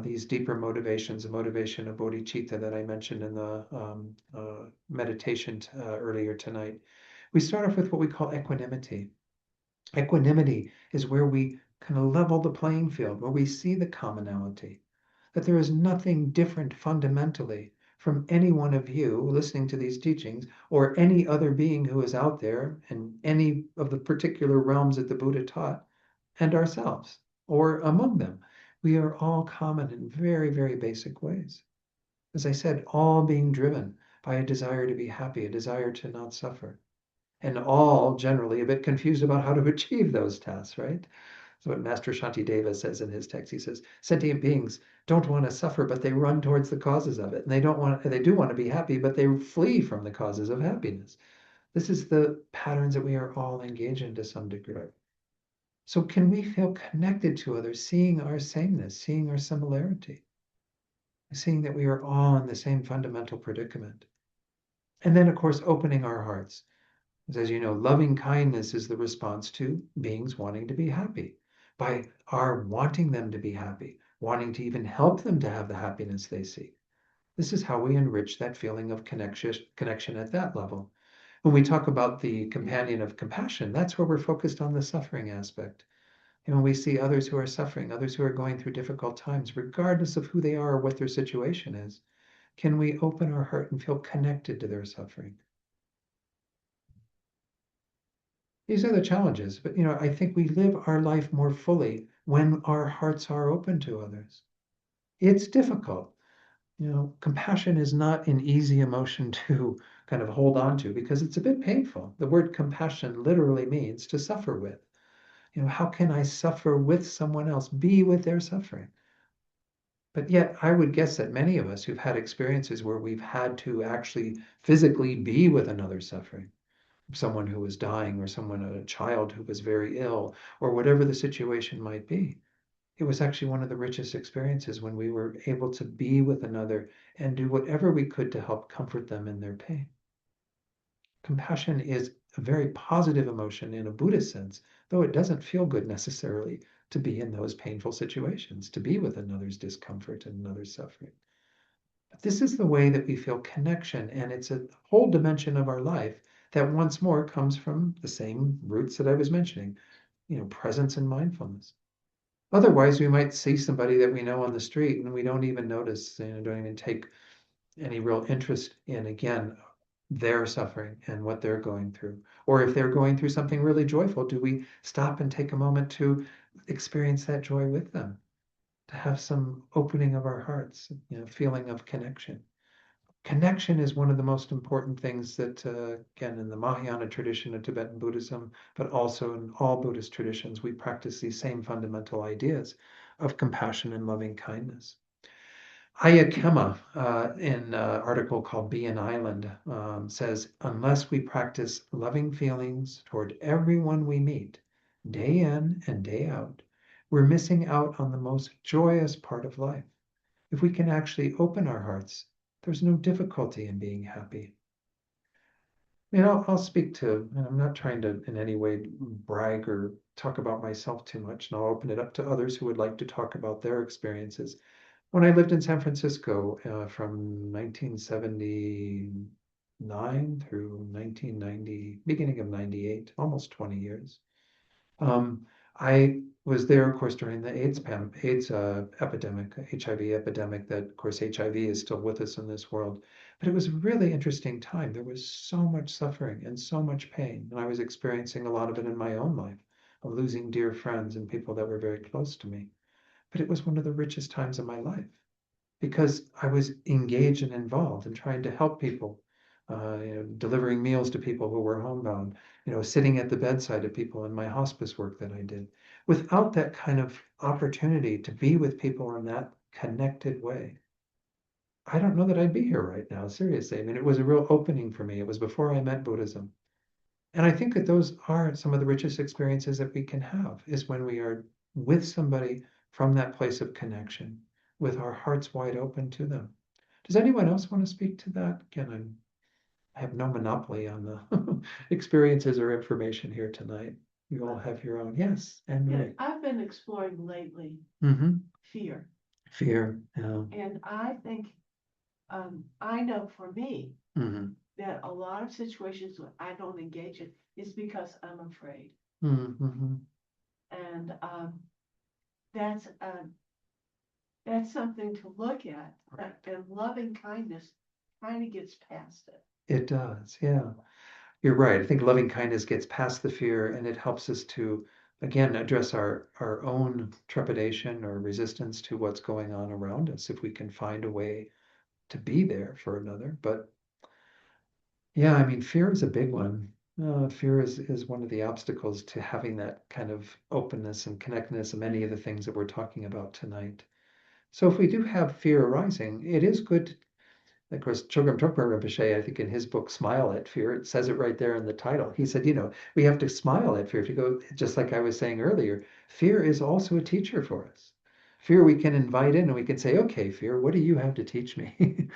these deeper motivations, the motivation of bodhicitta that I mentioned in the meditation earlier tonight. We start off with what we call equanimity. Equanimity is where we kind of level the playing field, where we see the commonality, that there is nothing different fundamentally from any one of you listening to these teachings or any other being who is out there in any of the particular realms that the Buddha taught, and ourselves or among them. We are all common in very, very basic ways. As I said, all being driven by a desire to be happy, a desire to not suffer, and all generally a bit confused about how to achieve those tasks, right? So what Master Shantideva says in his text, he says, sentient beings don't want to suffer, but they run towards the causes of it. And they do want to be happy, but they flee from the causes of happiness. This is the patterns that we are all engaged in to some degree. So can we feel connected to others, seeing our sameness, seeing our similarity, seeing that we are all in the same fundamental predicament? And then, of course, opening our hearts. As you know, loving kindness is the response to beings wanting to be happy. By our wanting them to be happy, wanting to even help them to have the happiness they seek. This is how we enrich that feeling of connection at that level. When we talk about the companion of compassion, that's where we're focused on the suffering aspect. And when we see others who are suffering, others who are going through difficult times, regardless of who they are or what their situation is, can we open our heart and feel connected to their suffering? These are the challenges, but I think we live our life more fully when our hearts are open to others. It's difficult. Compassion is not an easy emotion to kind of hold on to because it's a bit painful. The word compassion literally means to suffer with. How can I suffer with someone else, be with their suffering? But yet, I would guess that many of us who've had experiences where we've had to actually physically be with another suffering, someone who was dying, or someone, a child who was very ill, or whatever the situation might be. It was actually one of the richest experiences when we were able to be with another and do whatever we could to help comfort them in their pain. Compassion is a very positive emotion in a Buddhist sense, though it doesn't feel good necessarily to be in those painful situations, to be with another's discomfort and another's suffering. But this is the way that we feel connection, and it's a whole dimension of our life that once more comes from the same roots that I was mentioning, presence and mindfulness. Otherwise, we might see somebody that we know on the street and we don't even notice, don't even take any real interest in, again, their suffering and what they're going through. Or if they're going through something really joyful, do we stop and take a moment to experience that joy with them? To have some opening of our hearts, feeling of connection. Connection is one of the most important things that, again, in the Mahayana tradition of Tibetan Buddhism, but also in all Buddhist traditions, we practice these same fundamental ideas of compassion and loving kindness. Ayakema, in an article called Be an Island, says, unless we practice loving feelings toward everyone we meet, day in and day out, we're missing out on the most joyous part of life. If we can actually open our hearts, there's no difficulty in being happy. I'll speak to, and I'm not trying to in any way brag or talk about myself too much, and I'll open it up to others who would like to talk about their experiences. When I lived in San Francisco from 1979 through 1990, beginning of 98, almost 20 years, I was there, of course, during the AIDS epidemic, HIV epidemic, that, of course, HIV is still with us in this world. But it was a really interesting time. There was so much suffering and so much pain. And I was experiencing a lot of it in my own life, of losing dear friends and people that were very close to me. But it was one of the richest times of my life because I was engaged and involved in trying to help people, delivering meals to people who were homebound, sitting at the bedside of people in my hospice work that I did. Without that kind of opportunity to be with people in that connected way, I don't know that I'd be here right now, seriously. I mean, it was a real opening for me. It was before I met Buddhism. And I think that those are some of the richest experiences that we can have, is when we are with somebody from that place of connection, with our hearts wide open to them. Does anyone else want to speak to that? Again, I have no monopoly on the experiences or information here tonight. You all have your own. Yes, and Yeah, Rick. I've been exploring lately fear. Fear. Yeah. And I think, I know for me Mm-hmm. that a lot of situations when I don't engage it is because I'm afraid. Mm-hmm. And that's that's something to look at. Right. And loving kindness kind of gets past it. It does. Yeah. You're right. I think loving kindness gets past the fear and it helps us to, again, address our own trepidation or resistance to what's going on around us if we can find a way to be there for another. But yeah, I mean, fear is a big one. Fear is one of the obstacles to having that kind of openness and connectedness of many of the things that we're talking about tonight. So if we do have fear arising, it is good. Of course, Chogyam Trungpa Rinpoche, I think in his book, Smile at Fear, it says it right there in the title. He said, we have to smile at fear. If you go, just like I was saying earlier, fear is also a teacher for us. Fear we can invite in and we can say, okay, fear, what do you have to teach me?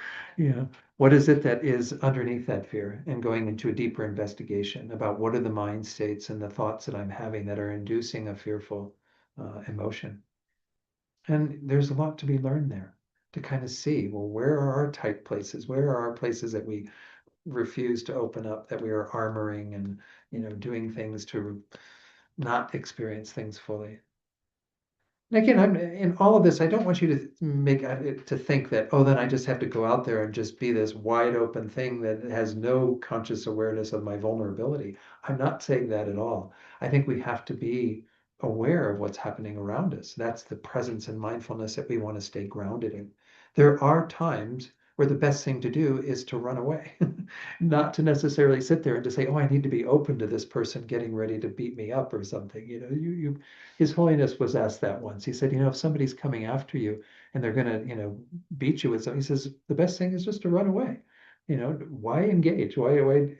What is it that is underneath that fear? And going into a deeper investigation about what are the mind states and the thoughts that I'm having that are inducing a fearful emotion. And there's a lot to be learned there to kind of see, well, where are our tight places? Where are our places that we refuse to open up, that we are armoring and, doing things to not experience things fully? And again, I'm in all of this, I don't want you to make it to think that, oh, then I just have to go out there and just be this wide open thing that has no conscious awareness of my vulnerability. I'm not saying that at all. I think we have to be aware of what's happening around us. That's the presence and mindfulness that we want to stay grounded in. There are times where the best thing to do is to run away, not to necessarily sit there and to say, oh, I need to be open to this person getting ready to beat me up or something. His Holiness was asked that once. He said, if somebody's coming after you and they're going to, beat you with something, he says, the best thing is just to run away. Why engage? Why?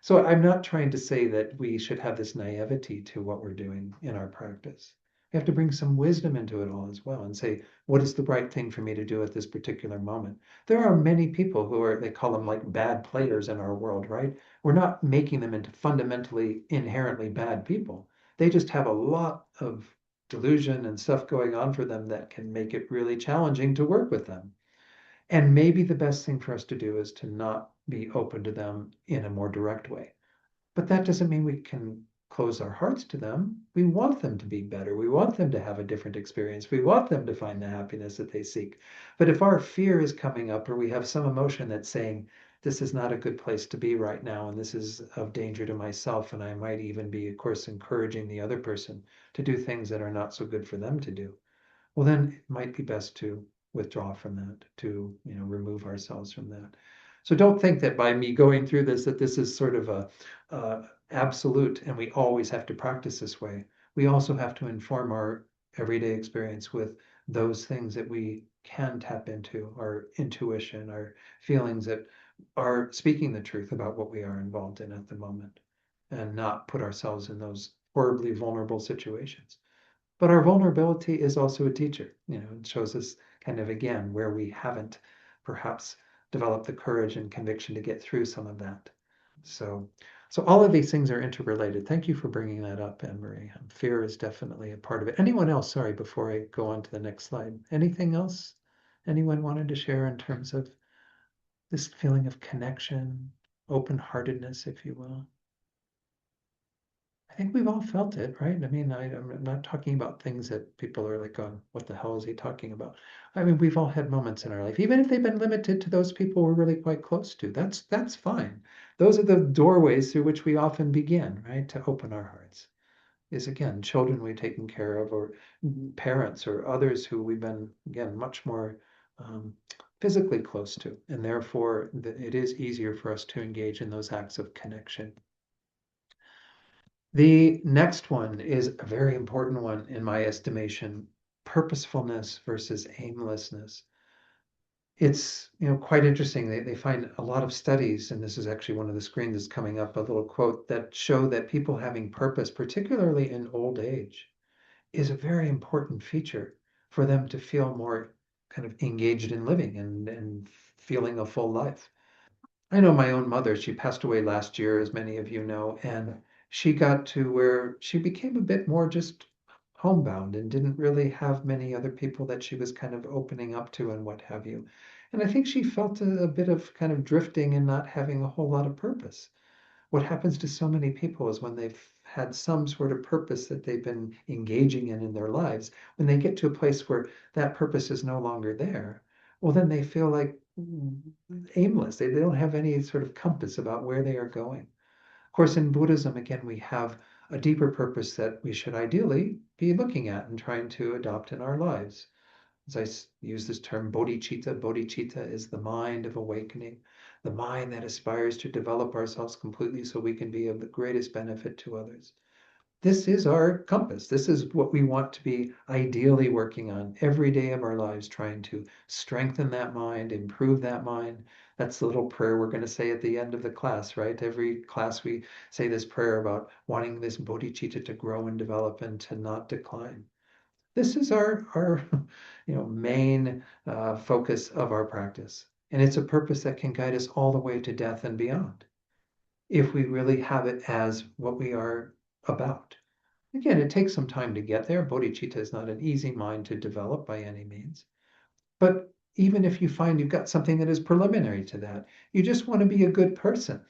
So I'm not trying to say that we should have this naivety to what we're doing in our practice. We have to bring some wisdom into it all as well and say, what is the right thing for me to do at this particular moment? There are many people who they call them like bad players in our world, right? We're not making them into fundamentally, inherently bad people. They just have a lot of delusion and stuff going on for them that can make it really challenging to work with them. And maybe the best thing for us to do is to not be open to them in a more direct way. But that doesn't mean we can close our hearts to them. We want them to be better. We want them to have a different experience. We want them to find the happiness that they seek. But if our fear is coming up, or we have some emotion that's saying, this is not a good place to be right now, and this is of danger to myself, and I might even be, of course, encouraging the other person to do things that are not so good for them to do, well, then it might be best to withdraw from that, to remove ourselves from that. So don't think that by me going through this, that this is sort of a absolute, and we always have to practice this way. We also have to inform our everyday experience with those things that we can tap into, our intuition, our feelings that are speaking the truth about what we are involved in at the moment, and not put ourselves in those horribly vulnerable situations. But our vulnerability is also a teacher. It shows us kind of again where we haven't perhaps developed the courage and conviction to get through some of that. So all of these things are interrelated. Thank you for bringing that up, Anne Marie. Fear is definitely a part of it. Anyone else? Sorry, before I go on to the next slide. Anything else anyone wanted to share in terms of this feeling of connection, open-heartedness, if you will? I think we've all felt it, right? I mean, I'm not talking about things that people are like, going, what the hell is he talking about? I mean, we've all had moments in our life, even if they've been limited to those people we're really quite close to. That's fine. Those are the doorways through which we often begin, right? To open our hearts. Is again, children we've taken care of, or parents, or others who we've been, again, much more physically close to. And therefore, it is easier for us to engage in those acts of connection. The next one is a very important one in my estimation, purposefulness versus aimlessness. It's quite interesting. They find a lot of studies, and this is actually one of the screens that's coming up, a little quote that show that people having purpose, particularly in old age, is a very important feature for them to feel more kind of engaged in living and feeling a full life. I know my own mother, she passed away last year, as many of you know, and she got to where she became a bit more just homebound and didn't really have many other people that she was kind of opening up to and what have you. And I think she felt a bit of kind of drifting and not having a whole lot of purpose. What happens to so many people is when they've had some sort of purpose that they've been engaging in their lives, when they get to a place where that purpose is no longer there, well, then they feel like aimless. They don't have any sort of compass about where they are going. Of course, in Buddhism, again, we have a deeper purpose that we should ideally be looking at and trying to adopt in our lives. As I use this term, bodhicitta, bodhicitta is the mind of awakening, the mind that aspires to develop ourselves completely so we can be of the greatest benefit to others. This is our compass. This is what we want to be ideally working on every day of our lives, trying to strengthen that mind, improve that mind. That's the little prayer we're going to say at the end of the class, right? Every class we say this prayer about wanting this bodhicitta to grow and develop and to not decline. This is our main focus of our practice. And it's a purpose that can guide us all the way to death and beyond, if we really have it as what we are about. Again, it takes some time to get there. Bodhicitta is not an easy mind to develop by any means. But even if you find you've got something that is preliminary to that, you just want to be a good person.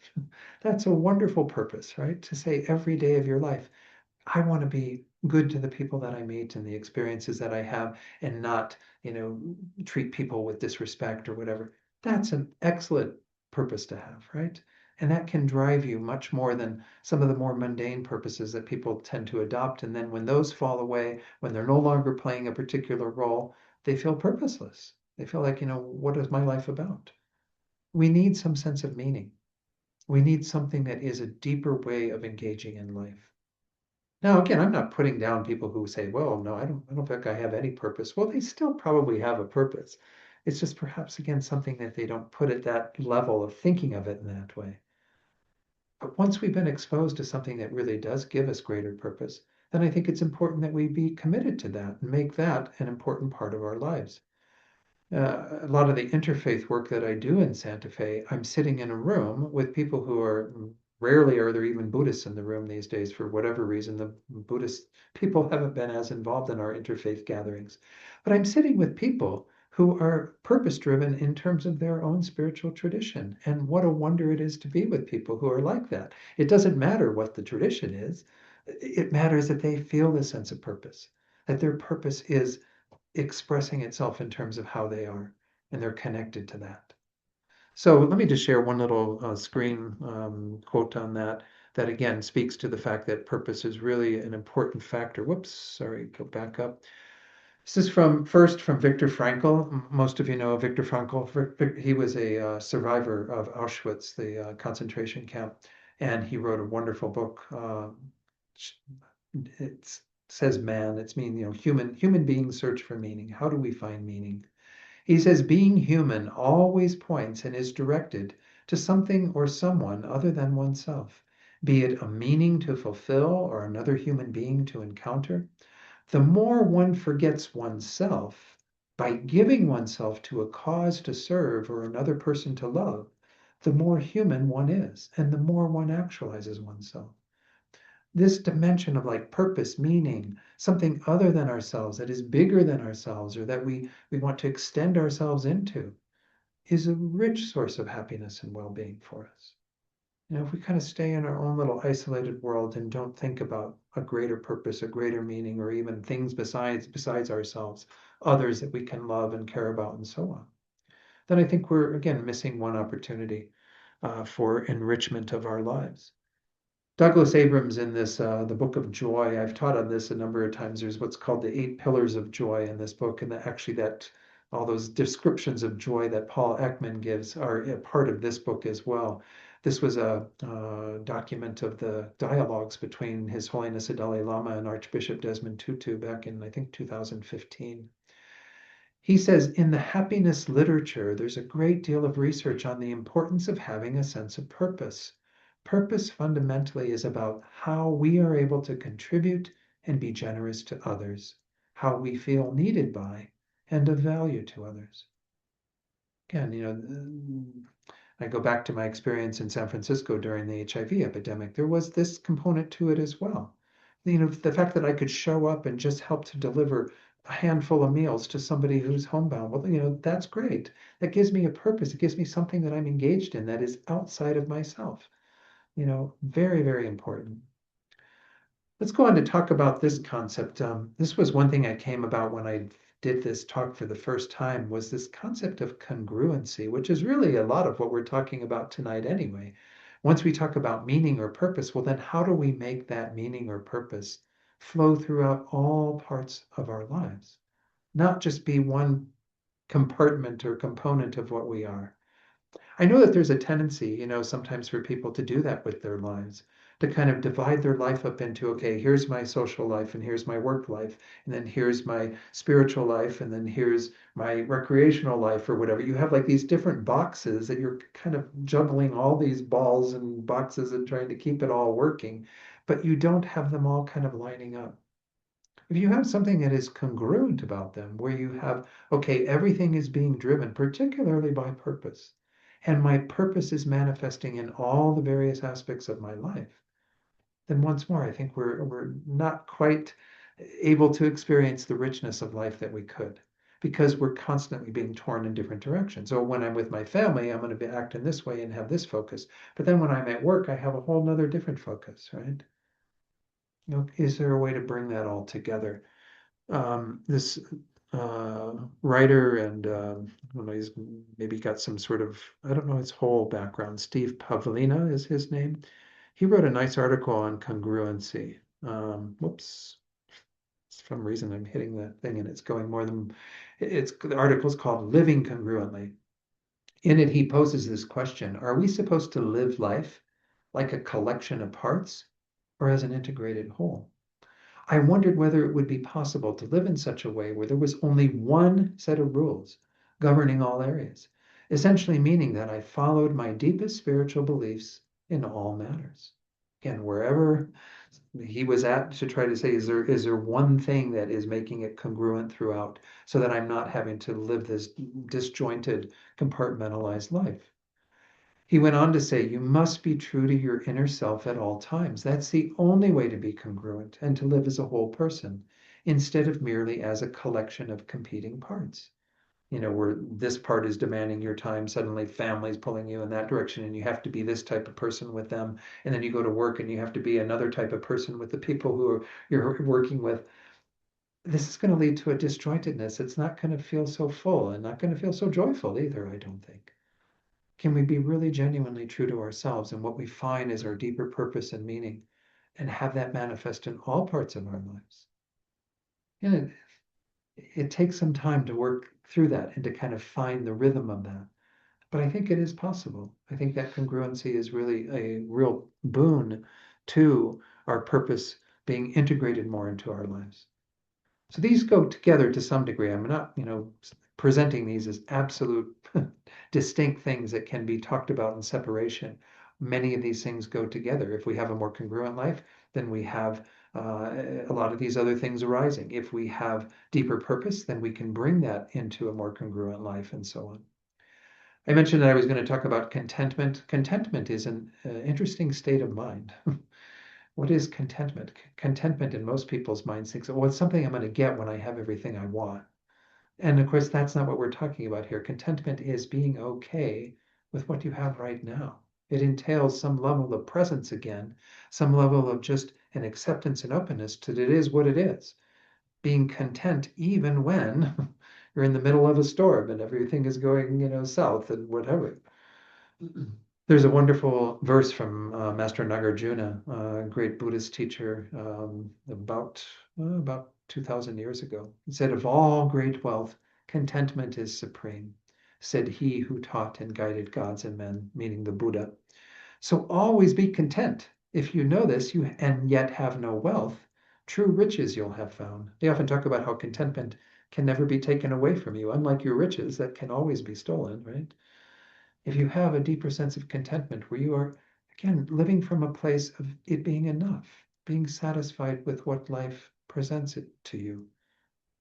That's a wonderful purpose, right? To say every day of your life, I want to be good to the people that I meet and the experiences that I have, and not, treat people with disrespect or whatever. That's an excellent purpose to have, right? And that can drive you much more than some of the more mundane purposes that people tend to adopt. And then when those fall away, when they're no longer playing a particular role, they feel purposeless. They feel like, what is my life about? We need some sense of meaning. We need something that is a deeper way of engaging in life. Now, again, I'm not putting down people who say, well, no, I don't think I have any purpose. Well, they still probably have a purpose. It's just perhaps, again, something that they don't put at that level of thinking of it in that way. But once we've been exposed to something that really does give us greater purpose, then I think it's important that we be committed to that and make that an important part of our lives. A lot of the interfaith work that I do in Santa Fe, I'm sitting in a room with people who are rarely are there even Buddhists in the room these days for whatever reason. The Buddhist people haven't been as involved in our interfaith gatherings. But I'm sitting with people who are purpose driven in terms of their own spiritual tradition. And what a wonder it is to be with people who are like that. It doesn't matter what the tradition is, it matters that they feel the sense of purpose, that their purpose is expressing itself in terms of how they are, and they're connected to that. So let me just share one little screen quote on that, that again speaks to the fact that purpose is really an important factor. Whoops, sorry, go back up. This is from Viktor Frankl. Most of you know Viktor Frankl. He was a survivor of Auschwitz, the concentration camp, and he wrote a wonderful book. It says man. It's mean, human beings search for meaning. How do we find meaning? He says being human always points and is directed to something or someone other than oneself, be it a meaning to fulfill or another human being to encounter. The more one forgets oneself by giving oneself to a cause to serve or another person to love, the more human one is, and the more one actualizes oneself. This dimension of like purpose, meaning, something other than ourselves, that is bigger than ourselves, or that we want to extend ourselves into, is a rich source of happiness and well-being for us. If we kind of stay in our own little isolated world and don't think about a greater purpose, a greater meaning, or even things besides ourselves, others that we can love and care about, and so on, then I think we're again missing one opportunity for enrichment of our lives. Douglas Abrams in this, the Book of Joy, I've taught on this a number of times. There's what's called the 8 pillars of joy in this book, and that all those descriptions of joy that Paul Ekman gives are a part of this book as well. This was a document of the dialogues between His Holiness the Dalai Lama and Archbishop Desmond Tutu back in, I think, 2015. He says, in the happiness literature, there's a great deal of research on the importance of having a sense of purpose. Purpose fundamentally is about how we are able to contribute and be generous to others, how we feel needed by and of value to others. Again, I go back to my experience in San Francisco during the HIV epidemic. There was this component to it as well. The fact that I could show up and just help to deliver a handful of meals to somebody who's homebound. Well, that's great. That gives me a purpose. It gives me something that I'm engaged in that is outside of myself. Very, very important. Let's go on to talk about this concept. This was one thing I came about when I did this talk for the first time, was this concept of congruency, which is really a lot of what we're talking about tonight anyway. Once we talk about meaning or purpose, well, then how do we make that meaning or purpose flow throughout all parts of our lives? Not just be one compartment or component of what we are. I know that there's a tendency, sometimes for people to do that with their lives, to kind of divide their life up into, okay, here's my social life and here's my work life, and then here's my spiritual life, and then here's my recreational life or whatever. You have like these different boxes that you're kind of juggling all these balls and boxes and trying to keep it all working, but you don't have them all kind of lining up. If you have something that is congruent about them, where you have, okay, everything is being driven, particularly by purpose, and my purpose is manifesting in all the various aspects of my life, then once more, I think we're not quite able to experience the richness of life that we could, because we're constantly being torn in different directions. So when I'm with my family, I'm going to act in this way and have this focus. But then when I'm at work, I have a whole nother different focus, right? Is there a way to bring that all together? This writer, and I don't know, he's maybe got some sort of, I don't know his whole background. Steve Pavlina is his name. He wrote a nice article on congruency. Whoops, some reason I'm hitting that thing and it's going more than the article is called Living Congruently. In it, he poses this question: are we supposed to live life like a collection of parts or as an integrated whole? I wondered whether it would be possible to live in such a way where there was only one set of rules governing all areas, essentially meaning that I followed my deepest spiritual beliefs in all matters. Again, wherever he was at, to try to say, is there one thing that is making it congruent throughout so that I'm not having to live this disjointed, compartmentalized life? He went on to say, you must be true to your inner self at all times. That's the only way to be congruent and to live as a whole person instead of merely as a collection of competing parts. Where this part is demanding your time, suddenly family's pulling you in that direction, and you have to be this type of person with them. And then you go to work and you have to be another type of person with the people you're working with. This is going to lead to a disjointedness. It's not going to feel so full and not going to feel so joyful either, I don't think. Can we be really genuinely true to ourselves and what we find is our deeper purpose and meaning and have that manifest in all parts of our lives? And it takes some time to work through that and to kind of find the rhythm of that. But I think it is possible. I think that congruency is really a real boon to our purpose being integrated more into our lives. So these go together to some degree. I'm not, presenting these as absolute distinct things that can be talked about in separation. Many of these things go together. If we have a more congruent life, then we have a lot of these other things arising. If we have deeper purpose, then we can bring that into a more congruent life and so on. I mentioned that I was going to talk about contentment. Contentment is an interesting state of mind. What is contentment? Contentment in most people's minds thinks, well, it's something I'm going to get when I have everything I want. And of course, that's not what we're talking about here. Contentment is being okay with what you have right now. It entails some level of presence again, some level of just an acceptance and openness to it is what it is. Being content even when you're in the middle of a storm and everything is going, south and whatever. There's a wonderful verse from Master Nagarjuna, a great Buddhist teacher, about 2,000 years ago. He said, of all great wealth, contentment is supreme, said he who taught and guided gods and men, meaning the Buddha. So always be content. If you know this, and yet have no wealth, true riches you'll have found. They often talk about how contentment can never be taken away from you, unlike your riches that can always be stolen, right? If you have a deeper sense of contentment where you are, again, living from a place of it being enough, being satisfied with what life presents it to you.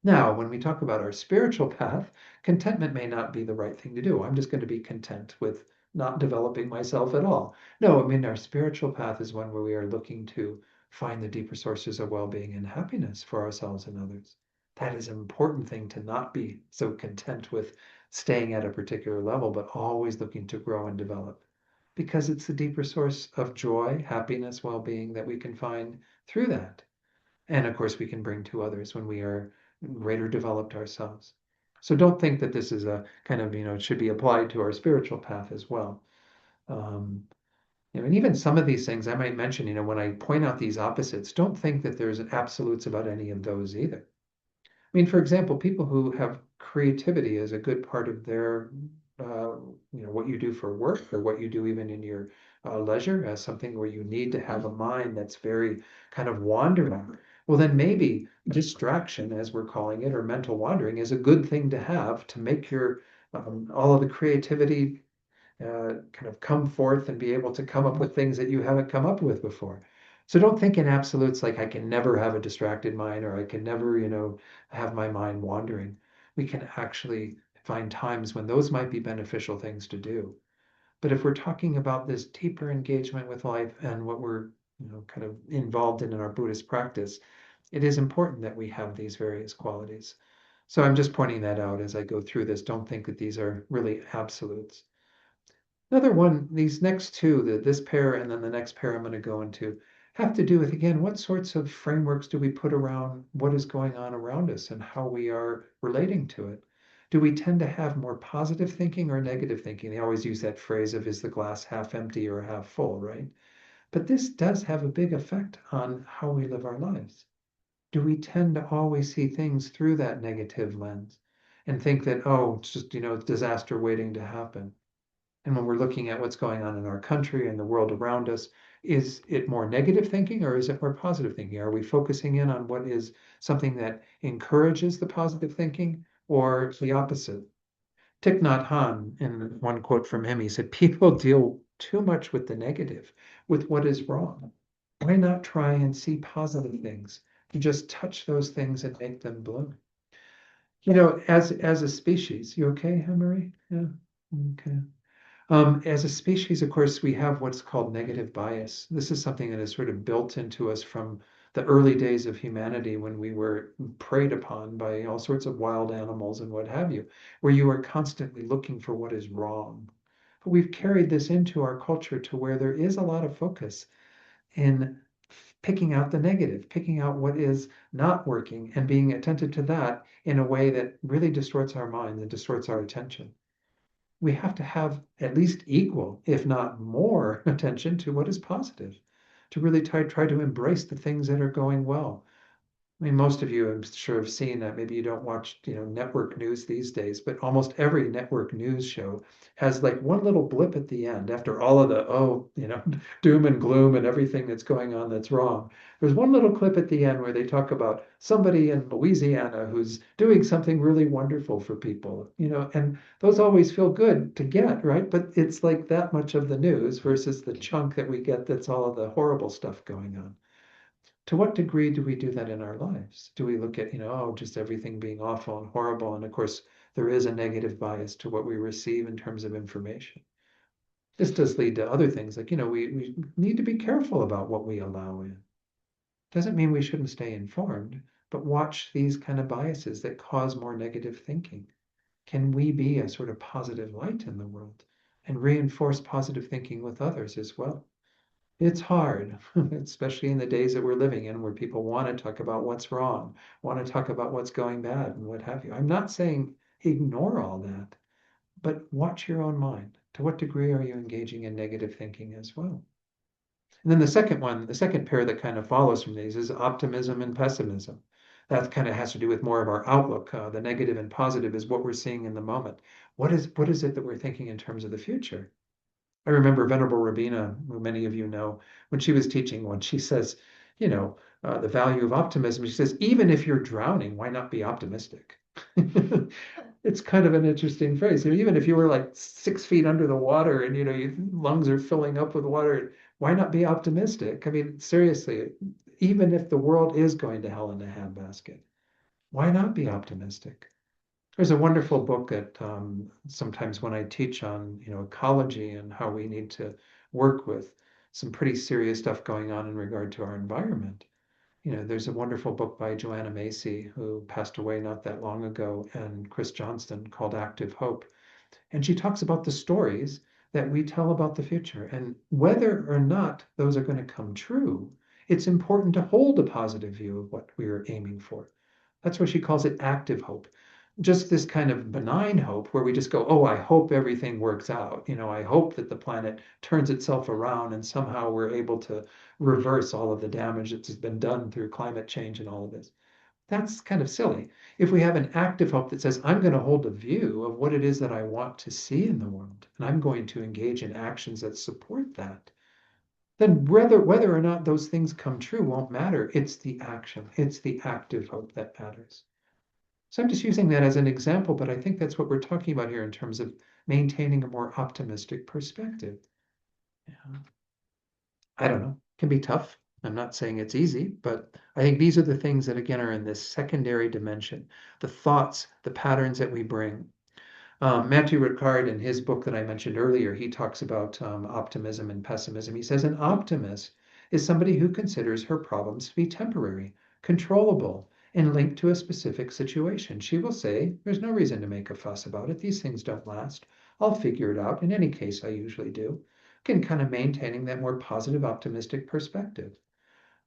Now, when we talk about our spiritual path, contentment may not be the right thing to do. I'm just going to be content with not developing myself at all. No, I mean, our spiritual path is one where we are looking to find the deeper sources of well-being and happiness for ourselves and others. That is an important thing, to not be so content with staying at a particular level, but always looking to grow and develop. Because it's the deeper source of joy, happiness, well-being that we can find through that. And of course, we can bring to others when we are greater developed ourselves. So don't think that this is a kind of, it should be applied to our spiritual path as well. And even some of these things I might mention, when I point out these opposites, don't think that there's absolutes about any of those either. I mean, for example, people who have creativity as a good part of their, what you do for work or what you do even in your leisure as something where you need to have a mind that's very kind of wandering. Well, then maybe distraction, as we're calling it, or mental wandering is a good thing to have to make your all of the creativity kind of come forth and be able to come up with things that you haven't come up with before. So don't think in absolutes like I can never have a distracted mind or I can never, have my mind wandering. We can actually find times when those might be beneficial things to do. But if we're talking about this deeper engagement with life and what we're, kind of involved in our Buddhist practice, it is important that we have these various qualities. So I'm just pointing that out as I go through this. Don't think that these are really absolutes. Another one, these next two, this pair and then the next pair I'm going to go into, have to do with, again, what sorts of frameworks do we put around what is going on around us and how we are relating to it? Do we tend to have more positive thinking or negative thinking? They always use that phrase of, is the glass half empty or half full, right? But this does have a big effect on how we live our lives. do we tend to always see things through that negative lens and think that, oh, it's just, disaster waiting to happen? And when we're looking at what's going on in our country and the world around us, is it more negative thinking or is it more positive thinking? Are we focusing in on what is something that encourages the positive thinking or the opposite? Thich Nhat Hanh, in one quote from him, he said, people deal too much with the negative, with what is wrong. Why not try and see positive things? You just touch those things and make them bloom. As a species, you okay, Marie? Yeah. Okay. As a species, of course, we have what's called negative bias. This is something that is sort of built into us from the early days of humanity when we were preyed upon by all sorts of wild animals and what have you, where you are constantly looking for what is wrong. But we've carried this into our culture to where there is a lot of focus in picking out the negative, picking out what is not working and being attentive to that in a way that really distorts our mind and distorts our attention. We have to have at least equal, if not more, attention to what is positive, to really try to embrace the things that are going well. I mean, most of you, I'm sure, have seen that. Maybe you don't watch, network news these days, but almost every network news show has like one little blip at the end after all of the, doom and gloom and everything that's going on that's wrong. There's one little clip at the end where they talk about somebody in Louisiana who's doing something really wonderful for people, and those always feel good to get, right? But it's like that much of the news versus the chunk that we get that's all of the horrible stuff going on. To what degree do we do that in our lives? Do we look at, just everything being awful and horrible? And of course, there is a negative bias to what we receive in terms of information. This does lead to other things like, we need to be careful about what we allow in. Doesn't mean we shouldn't stay informed, but watch these kind of biases that cause more negative thinking. Can we be a sort of positive light in the world and reinforce positive thinking with others as well? It's hard, especially in the days that we're living in where people want to talk about what's wrong, want to talk about what's going bad and what have you. I'm not saying ignore all that, but watch your own mind. To what degree are you engaging in negative thinking as well? And then the second pair that kind of follows from these is optimism and pessimism. That kind of has to do with more of our outlook. The negative and positive is what we're seeing in the moment. What is it that we're thinking in terms of the future? I remember Venerable Rabina, who many of you know, when she was teaching once, she says, the value of optimism. She says, even if you're drowning, why not be optimistic? It's kind of an interesting phrase. Even if you were like 6 feet under the water and, your lungs are filling up with water, why not be optimistic? I mean, seriously, even if the world is going to hell in a handbasket, why not be optimistic? There's a wonderful book that sometimes when I teach on, ecology and how we need to work with some pretty serious stuff going on in regard to our environment. There's a wonderful book by Joanna Macy, who passed away not that long ago, and Chris Johnston called Active Hope. And she talks about the stories that we tell about the future and whether or not those are going to come true. It's important to hold a positive view of what we are aiming for. That's why she calls it active hope. Just this kind of benign hope where we just go, oh, I hope everything works out. I hope that the planet turns itself around and somehow we're able to reverse all of the damage that's been done through climate change and all of this. That's kind of silly. If we have an active hope that says, I'm going to hold a view of what it is that I want to see in the world, and I'm going to engage in actions that support that, then whether or not those things come true won't matter. It's the action, it's the active hope that matters. So I'm just using that as an example, but I think that's what we're talking about here in terms of maintaining a more optimistic perspective. Yeah. I don't know, it can be tough. I'm not saying it's easy, but I think these are the things that, again, are in this secondary dimension, the thoughts, the patterns that we bring. Matthew Ricard, in his book that I mentioned earlier, he talks about optimism and pessimism. He says an optimist is somebody who considers her problems to be temporary, controllable, and linked to a specific situation. She will say, there's no reason to make a fuss about it. These things don't last. I'll figure it out. In any case, I usually do. Again, kind of maintaining that more positive, optimistic perspective.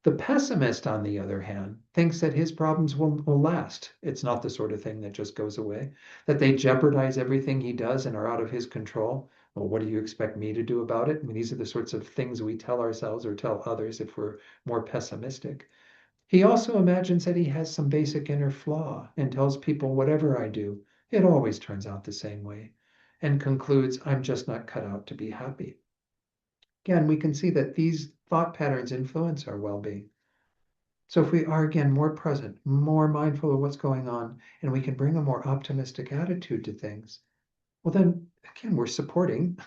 The pessimist, on the other hand, thinks that his problems will last. It's not the sort of thing that just goes away, that they jeopardize everything he does and are out of his control. Well, what do you expect me to do about it? I mean, these are the sorts of things we tell ourselves or tell others if we're more pessimistic. He also imagines that he has some basic inner flaw and tells people, whatever I do, it always turns out the same way, and concludes, I'm just not cut out to be happy. Again, we can see that these thought patterns influence our well-being. So if we are, again, more present, more mindful of what's going on, and we can bring a more optimistic attitude to things, well, then, again, we're supporting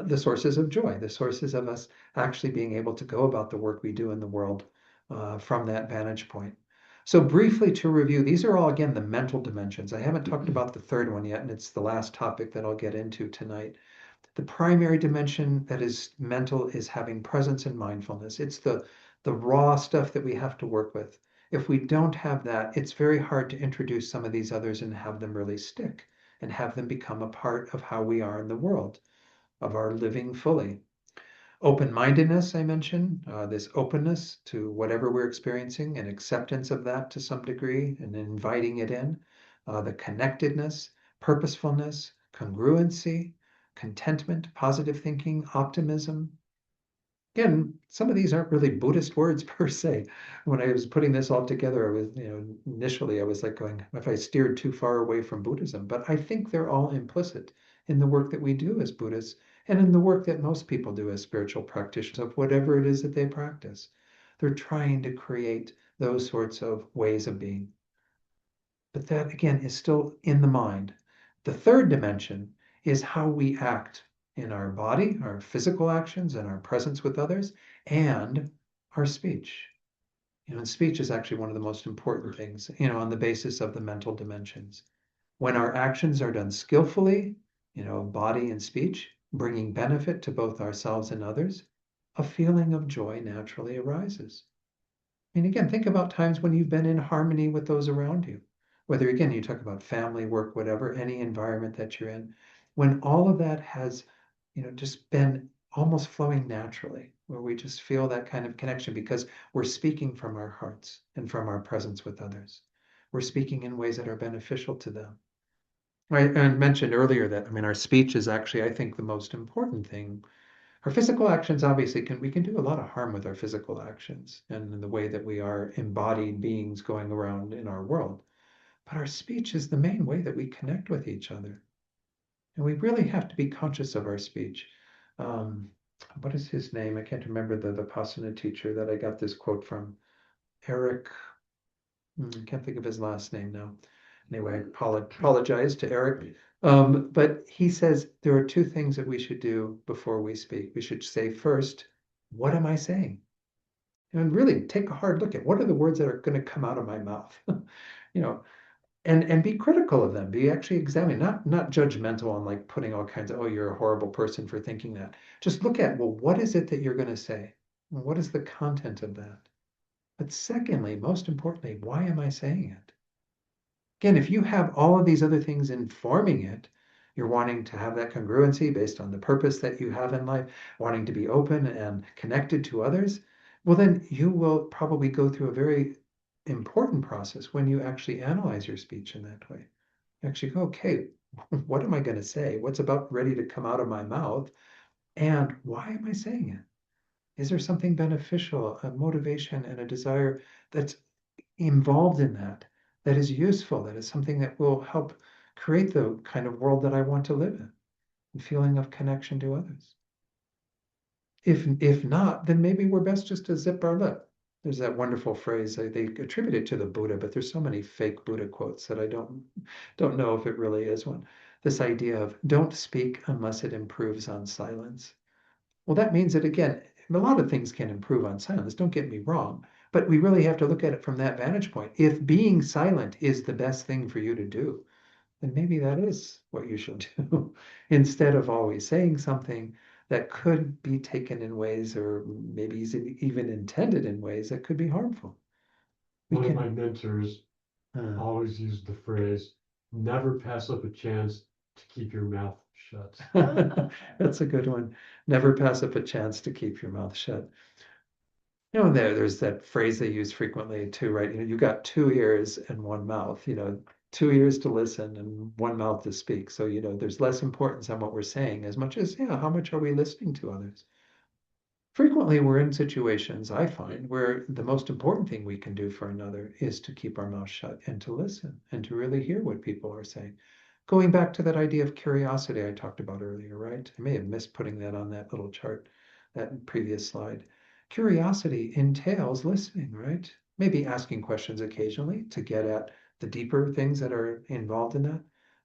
the sources of joy, the sources of us actually being able to go about the work we do in the world from that vantage point. So briefly to review, these are all, again, the mental dimensions. I haven't talked about the third one yet, and it's the last topic that I'll get into tonight. The primary dimension that is mental is having presence and mindfulness. It's the raw stuff that we have to work with. If we don't have that, it's very hard to introduce some of these others and have them really stick and have them become a part of how we are in the world, of our living fully. Open-mindedness, I mentioned, this openness to whatever we're experiencing and acceptance of that to some degree and inviting it in. The connectedness, purposefulness, congruency, contentment, positive thinking, optimism. Again, some of these aren't really Buddhist words per se. When I was putting this all together, I was, initially I was like going, if I steered too far away from Buddhism, but I think they're all implicit in the work that we do as Buddhists and in the work that most people do as spiritual practitioners of whatever it is that they practice. They're trying to create those sorts of ways of being. But that again is still in the mind. The third dimension is how we act in our body, our physical actions, and our presence with others, and our speech. And speech is actually one of the most important things, on the basis of the mental dimensions. When our actions are done skillfully, body and speech, bringing benefit to both ourselves and others, a feeling of joy naturally arises. I mean, again, think about times when you've been in harmony with those around you. Whether, again, you talk about family, work, whatever, any environment that you're in, when all of that has, just been almost flowing naturally, where we just feel that kind of connection because we're speaking from our hearts and from our presence with others. We're speaking in ways that are beneficial to them. I mentioned earlier that, our speech is actually, I think, the most important thing. Our physical actions, obviously, we can do a lot of harm with our physical actions and in the way that we are embodied beings going around in our world. But our speech is the main way that we connect with each other. And we really have to be conscious of our speech. Um, what is his name? I can't remember the Vipassana teacher that I got this quote from. Eric, I can't think of his last name now. Anyway, I apologize to Eric. But he says there are two things that we should do before we speak. We should say first, what am I saying? And really take a hard look at what are the words that are going to come out of my mouth, you know, and be critical of them. Be actually examining, not judgmental and like putting all kinds of, oh, you're a horrible person for thinking that. Just look at, well, what is it that you're going to say? What is the content of that? But secondly, most importantly, why am I saying it? Again, if you have all of these other things informing it, you're wanting to have that congruency based on the purpose that you have in life, wanting to be open and connected to others, well, then you will probably go through a very important process when you actually analyze your speech in that way. You actually go, okay, what am I going to say? What's about ready to come out of my mouth? And why am I saying it? Is there something beneficial, a motivation and a desire that's involved in that, that is useful, that is something that will help create the kind of world that I want to live in, and feeling of connection to others. If not, then maybe we're best just to zip our lip. There's that wonderful phrase they attribute it to the Buddha, but there's so many fake Buddha quotes that I don't know if it really is one. This idea of don't speak unless it improves on silence. Well, that means that again, a lot of things can improve on silence, don't get me wrong, but we really have to look at it from that vantage point. If being silent is the best thing for you to do, then maybe that is what you should do instead of always saying something that could be taken in ways or maybe even intended in ways that could be harmful. One of my mentors uh, always used the phrase, never pass up a chance to keep your mouth shut. that's a good one. Never pass up a chance to keep your mouth shut. There's that phrase they use frequently too, right? You got two ears and one mouth, two ears to listen and one mouth to speak. So, there's less importance on what we're saying as much as, yeah, how much are we listening to others? Frequently, we're in situations, I find, where the most important thing we can do for another is to keep our mouth shut and to listen and to really hear what people are saying. Going back to that idea of curiosity I talked about earlier, right? I may have missed putting that on that little chart, that previous slide. Curiosity entails listening, right? Maybe asking questions occasionally to get at the deeper things that are involved in that.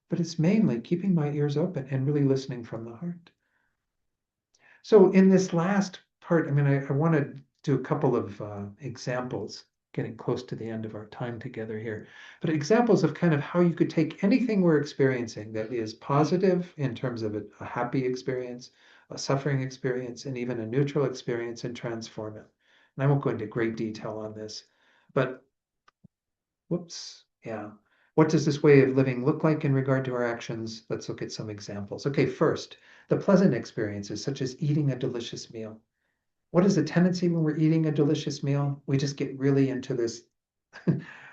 But it's mainly keeping my ears open and really listening from the heart. So in this last part, I want to do a couple of examples, getting close to the end of our time together here, but examples of kind of how you could take anything we're experiencing that is positive in terms of a happy experience, a suffering experience, and even a neutral experience and transform it. And I won't go into great detail on this, but whoops, yeah. What does this way of living look like in regard to our actions? Let's look at some examples. Okay, first, the pleasant experiences, such as eating a delicious meal. What is the tendency when we're eating a delicious meal? We just get really into this,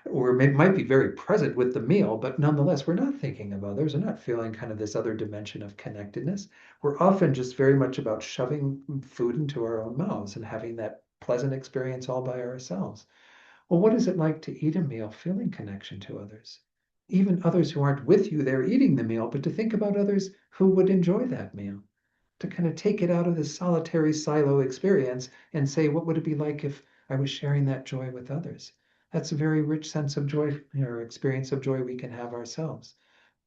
or might be very present with the meal, but nonetheless, we're not thinking of others. We're not feeling kind of this other dimension of connectedness. We're often just very much about shoving food into our own mouths and having that pleasant experience all by ourselves. Well, what is it like to eat a meal feeling connection to others? Even others who aren't with you there eating the meal, but to think about others who would enjoy that meal, to kind of take it out of this solitary silo experience and say, what would it be like if I was sharing that joy with others? That's a very rich sense of joy or experience of joy we can have ourselves.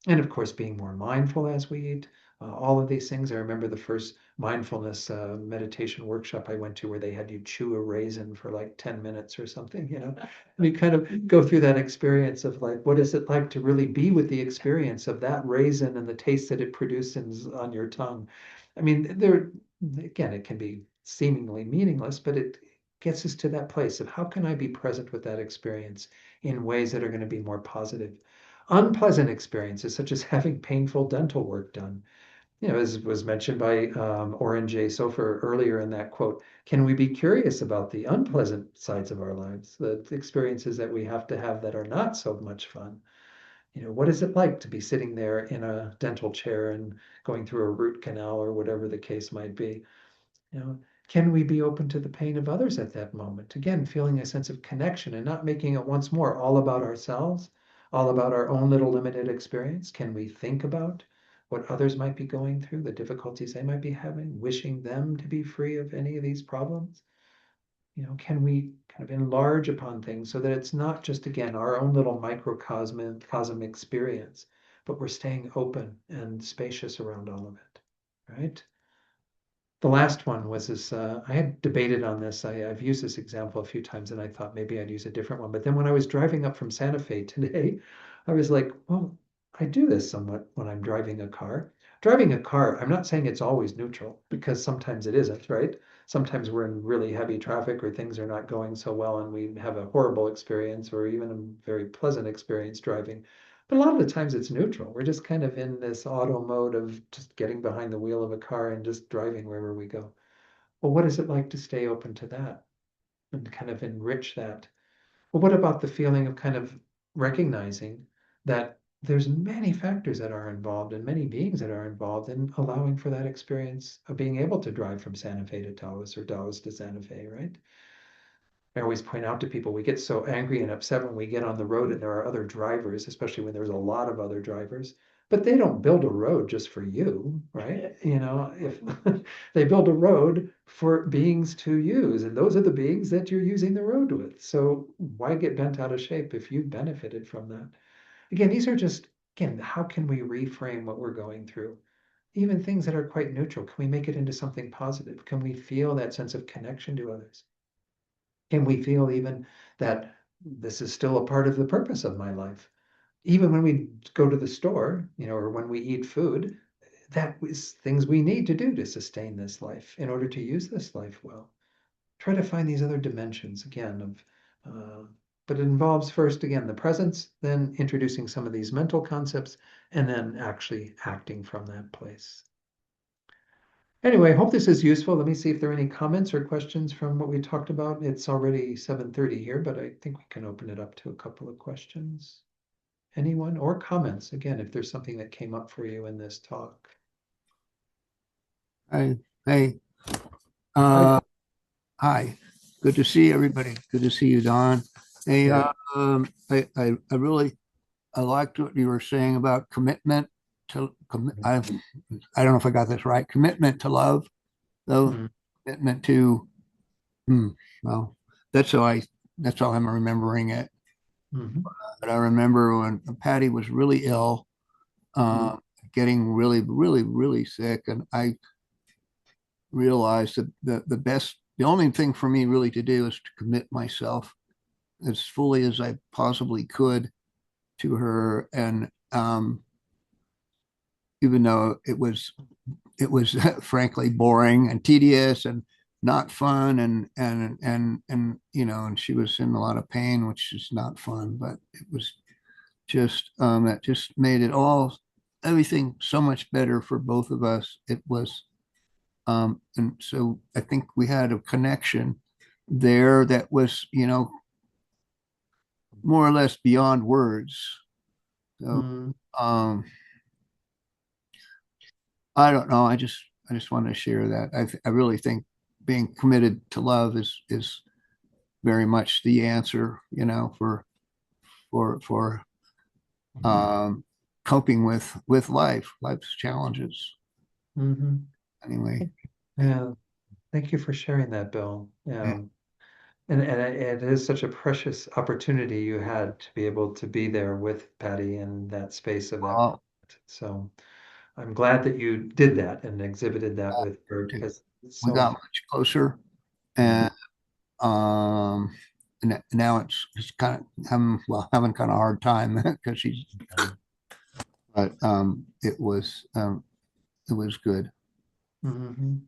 And of course, being more mindful as we eat, all of these things. I remember the first mindfulness meditation workshop I went to where they had you chew a raisin for like 10 minutes or something, you know. And you kind of go through that experience of like, what is it like to really be with the experience of that raisin and the taste that it produces on your tongue? I mean, there, again, it can be seemingly meaningless, but it gets us to that place of how can I be present with that experience in ways that are going to be more positive. Unpleasant experiences, such as having painful dental work done. You know, as was mentioned by Oren J. Sofer earlier in that quote, can we be curious about the unpleasant sides of our lives, the experiences that we have to have that are not so much fun? You know, what is it like to be sitting there in a dental chair and going through a root canal or whatever the case might be? You know, can we be open to the pain of others at that moment? Again, feeling a sense of connection and not making it once more all about ourselves, all about our own little limited experience. Can we think about what others might be going through, the difficulties they might be having, wishing them to be free of any of these problems? You know, can we kind of enlarge upon things so that it's not just, again, our own little microcosm experience, but we're staying open and spacious around all of it, right? The last one was this, I had debated on this. I've used this example a few times and I thought maybe I'd use a different one. But then when I was driving up from Santa Fe today, I was like, well, I do this somewhat when I'm driving a car. Driving a car, I'm not saying it's always neutral because sometimes it isn't, right? Sometimes we're in really heavy traffic or things are not going so well and we have a horrible experience or even a very pleasant experience driving. But a lot of the times it's neutral. We're just kind of in this auto mode of just getting behind the wheel of a car and just driving wherever we go. Well, what is it like to stay open to that and kind of enrich that? Well, what about the feeling of kind of recognizing that there's many factors that are involved and many beings that are involved in allowing for that experience of being able to drive from Santa Fe to Taos or Taos to Santa Fe, right? I always point out to people, we get so angry and upset when we get on the road and there are other drivers, especially when there's a lot of other drivers, but they don't build a road just for you, right? You know, if they build a road for beings to use, and those are the beings that you're using the road with. So why get bent out of shape if you've benefited from that? Again, these are just, again, how can we reframe what we're going through? Even things that are quite neutral, can we make it into something positive? Can we feel that sense of connection to others? Can we feel even that this is still a part of the purpose of my life? Even when we go to the store, you know, or when we eat food, that is things we need to do to sustain this life in order to use this life well. Try to find these other dimensions again of, but it involves first, again, the presence, then introducing some of these mental concepts, and then actually acting from that place. Anyway, I hope this is useful. Let me see if there are any comments or questions from what we talked about. It's already 7:30 here, but I think we can open it up to a couple of questions. Anyone or comments? Again, if there's something that came up for you in this talk. Hey, hey, Hi. Hi, good to see everybody. Good to see you, Don. Hey, Yeah. I really, I liked what you were saying about commitment to, I don't know if I got this right. Commitment to love, though, Mm, commitment to, hmm, well, that's how that's how I'm remembering it. mhm, But I remember when Patty was really ill, uh, getting really sick, and I realized that the only thing for me really to do is to commit myself as fully as I possibly could to her. And even though it was frankly boring and tedious and not fun, and and she was in a lot of pain, which is not fun, but it was just that just made it all everything so much better for both of us. It was and so I think we had a connection there that was, more or less beyond words. So mm, um, I don't know. I just wanted to share that. I really think being committed to love is very much the answer, for um, coping with life's challenges. mhm. Anyway, Yeah. Thank you for sharing that, Bill. yeah. Yeah. And it is such a precious opportunity you had to be able to be there with Patty in that space of that moment. Well, So I'm glad that you did that and exhibited that with her because it's we so got important. much closer, Mhm. and um, now it's kind of having kind of a hard time because she's, but it was good. Mhm.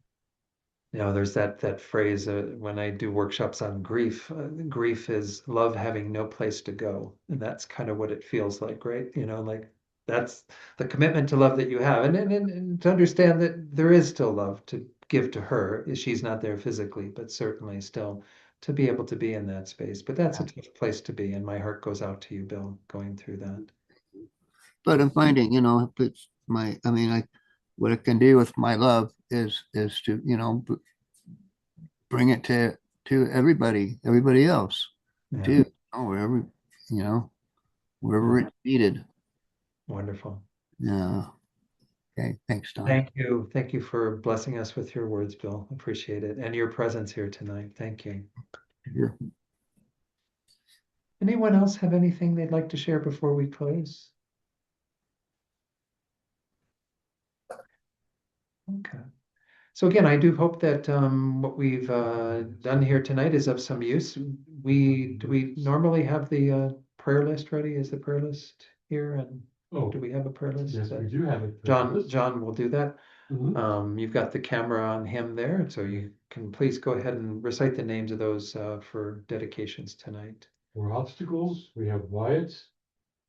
There's that phrase when I do workshops on grief. Grief is love having no place to go, and that's kind of what it feels like, right? Like that's the commitment to love that you have, and to understand that there is still love to give to her. She's not there physically, but certainly still to be able to be in that space. But that's a tough place to be, and my heart goes out to you, Bill, going through that. But I'm finding, if it's I mean, what it can do with my love is to, bring it to everybody else Yeah, too, wherever, you know, wherever yeah, it's needed. wonderful. Yeah. Okay. Thanks, Don. Thank you. Thank you for blessing us with your words, Bill. Appreciate it. And your presence here tonight. Thank you. Here. Anyone else have anything they'd like to share before we close? Okay. So again, I do hope that what we've done here tonight is of some use. Do we normally have the prayer list ready? Is the prayer list here? And do Oh, we have a prayer list? yes, we do have a prayer John list. John will do that. Mhm. You've got the camera on him there, so you can please go ahead and recite the names of those for dedications tonight. For obstacles, we have Wyatt,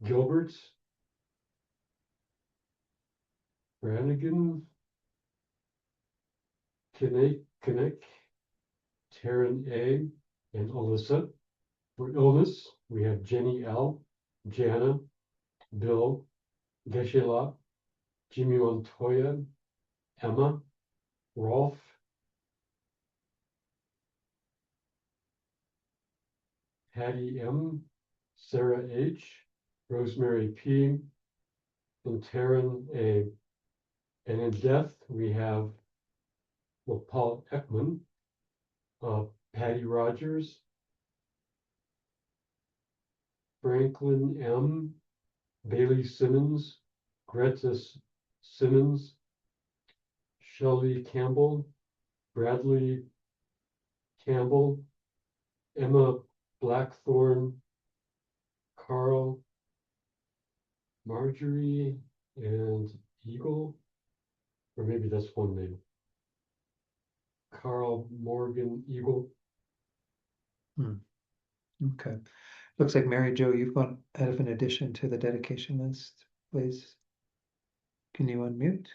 Gilbert, Brannigan, Kinnick, Taryn A, and Alyssa. For illness, we have Jenny L, Jana, Bill, Geshe-la, Jimmy Montoya, Emma, Rolf, Patty M, Sarah H, Rosemary P, and Taryn A. And in death, we have Paul Ekman, Patty Rogers, Franklin M, Bailey Simmons, Greta Simmons, Shelley Campbell, Bradley Campbell, Emma Blackthorne, Carl, Marjorie, and Eagle, or maybe that's one name. Carl Morgan Eagle. Hmm. Okay. Looks like Mary Jo, you've got out of an addition to the dedication list, please. Can you unmute?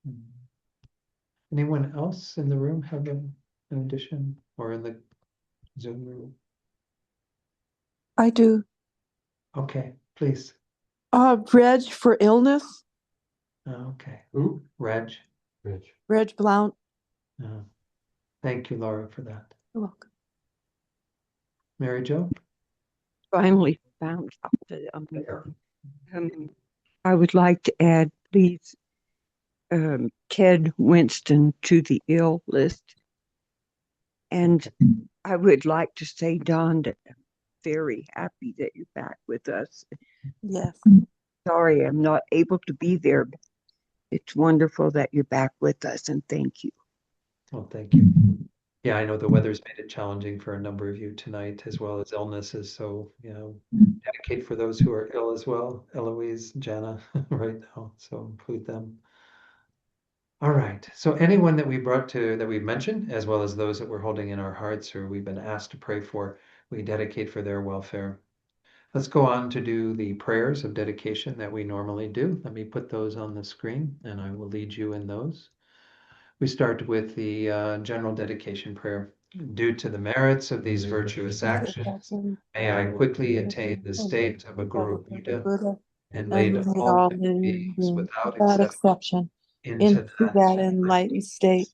Hmm. Anyone else in the room have an addition or in the Zoom room? I do. Okay, please. Reg for illness, Okay. Who? Reg. Rich. Reg Blount. Thank you, Laura, for that. You're welcome. Mary Jo? Finally found out that I would like to add, please, Ted Winston to the ill list. And I would like to say, Don, that I'm very happy that you're back with us. Yes. Sorry I'm not able to be there, but it's wonderful that you're back with us, and thank you. Well, thank you. Yeah, I know the weather's made it challenging for a number of you tonight, as well as illnesses. So, dedicate for those who are ill as well. Eloise, Jana, right now. So include them. All right. So anyone that we've mentioned, as well as those that we're holding in our hearts or we've been asked to pray for, we dedicate for their welfare. Let's go on to do the prayers of dedication that we normally do. Let me put those on the screen and I will lead you in those. We start with the general dedication prayer. Due to the merits of these virtuous actions, may I quickly attain the state of a Guru Buddha and lead all living beings without exception into that enlightened state.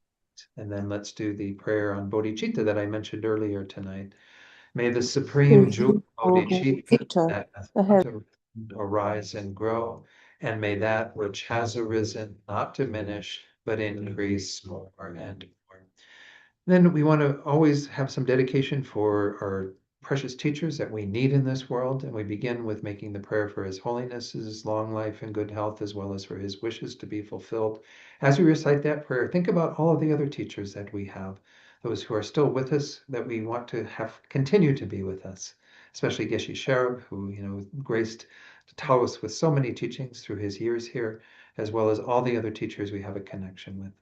And then let's do the prayer on bodhicitta that I mentioned earlier tonight. May the supreme jewel bodhicitta that has arise and grow, and may that which has arisen not diminish, but increase more and more. Then we want to always have some dedication for our precious teachers that we need in this world. And we begin with making the prayer for His Holiness's long life and good health, as well as for his wishes to be fulfilled. As we recite that prayer, think about all of the other teachers that we have, those who are still with us, that we want to have continue to be with us, especially Geshe Sherab, who, graced Taos with so many teachings through his years here, as well as all the other teachers we have a connection with.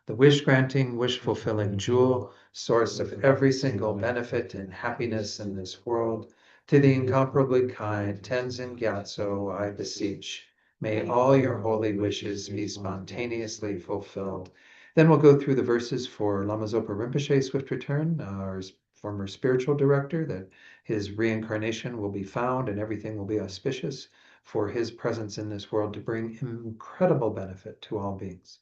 The wish-granting, wish-fulfilling jewel, source of every single benefit and happiness in this world, to the incomparably kind Tenzin Gyatso, I beseech, may all your holy wishes be spontaneously fulfilled. Then we'll go through the verses for Lama Zopa Rinpoche, Swift Return, our former spiritual director, that his reincarnation will be found and everything will be auspicious for his presence in this world to bring incredible benefit to all beings.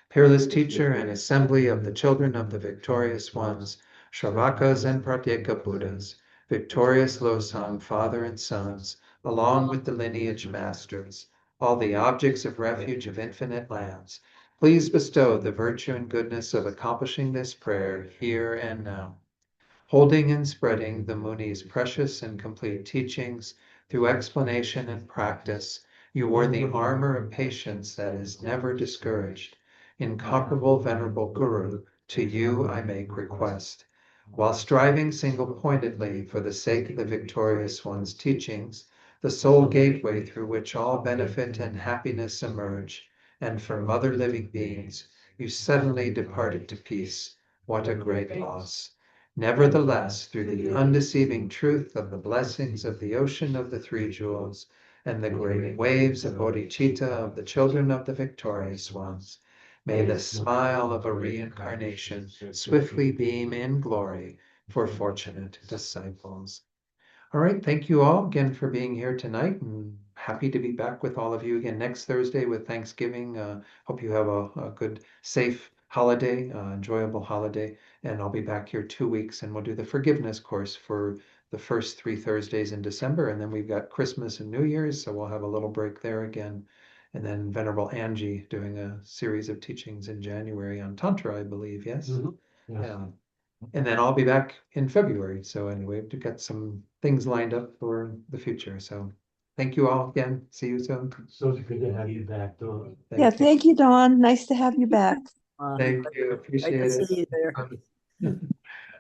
Peerless teacher and assembly of the children of the victorious ones, Shravakas and Pratyeka Buddhas, victorious Losang, father and sons, along with the lineage masters, all the objects of refuge of infinite lands, please bestow the virtue and goodness of accomplishing this prayer here and now. Holding and spreading the Muni's precious and complete teachings through explanation and practice, you wore the armor of patience that is never discouraged. Incomparable venerable Guru, to you I make request. While striving single-pointedly for the sake of the victorious one's teachings, the sole gateway through which all benefit and happiness emerge, and from other living beings, you suddenly departed to peace. What a great loss! Nevertheless, through the undeceiving truth of the blessings of the ocean of the three jewels, and the great waves of bodhicitta of the children of the victorious ones, may the smile of a reincarnation swiftly beam in glory for fortunate disciples. All right, thank you all again for being here tonight, and happy to be back with all of you again next Thursday with Thanksgiving. Hope you have a good, safe holiday, enjoyable holiday, and I'll be back here 2 weeks, and we'll do the forgiveness course for the first 3 Thursdays in December, and then we've got Christmas and New Year's, so we'll have a little break there again. And then Venerable Angie doing a series of teachings in January on Tantra, I believe, yes? Mm-hmm. Yes. Yeah. And then I'll be back in February. So anyway, to get some things lined up for the future. So thank you all again. See you soon. So good to have you back, Dawn. Thank you, Dawn. Nice to have you back. Thank you. Great Appreciate to it. see you there.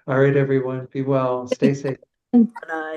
All right, everyone. Be well. Stay safe. Good night.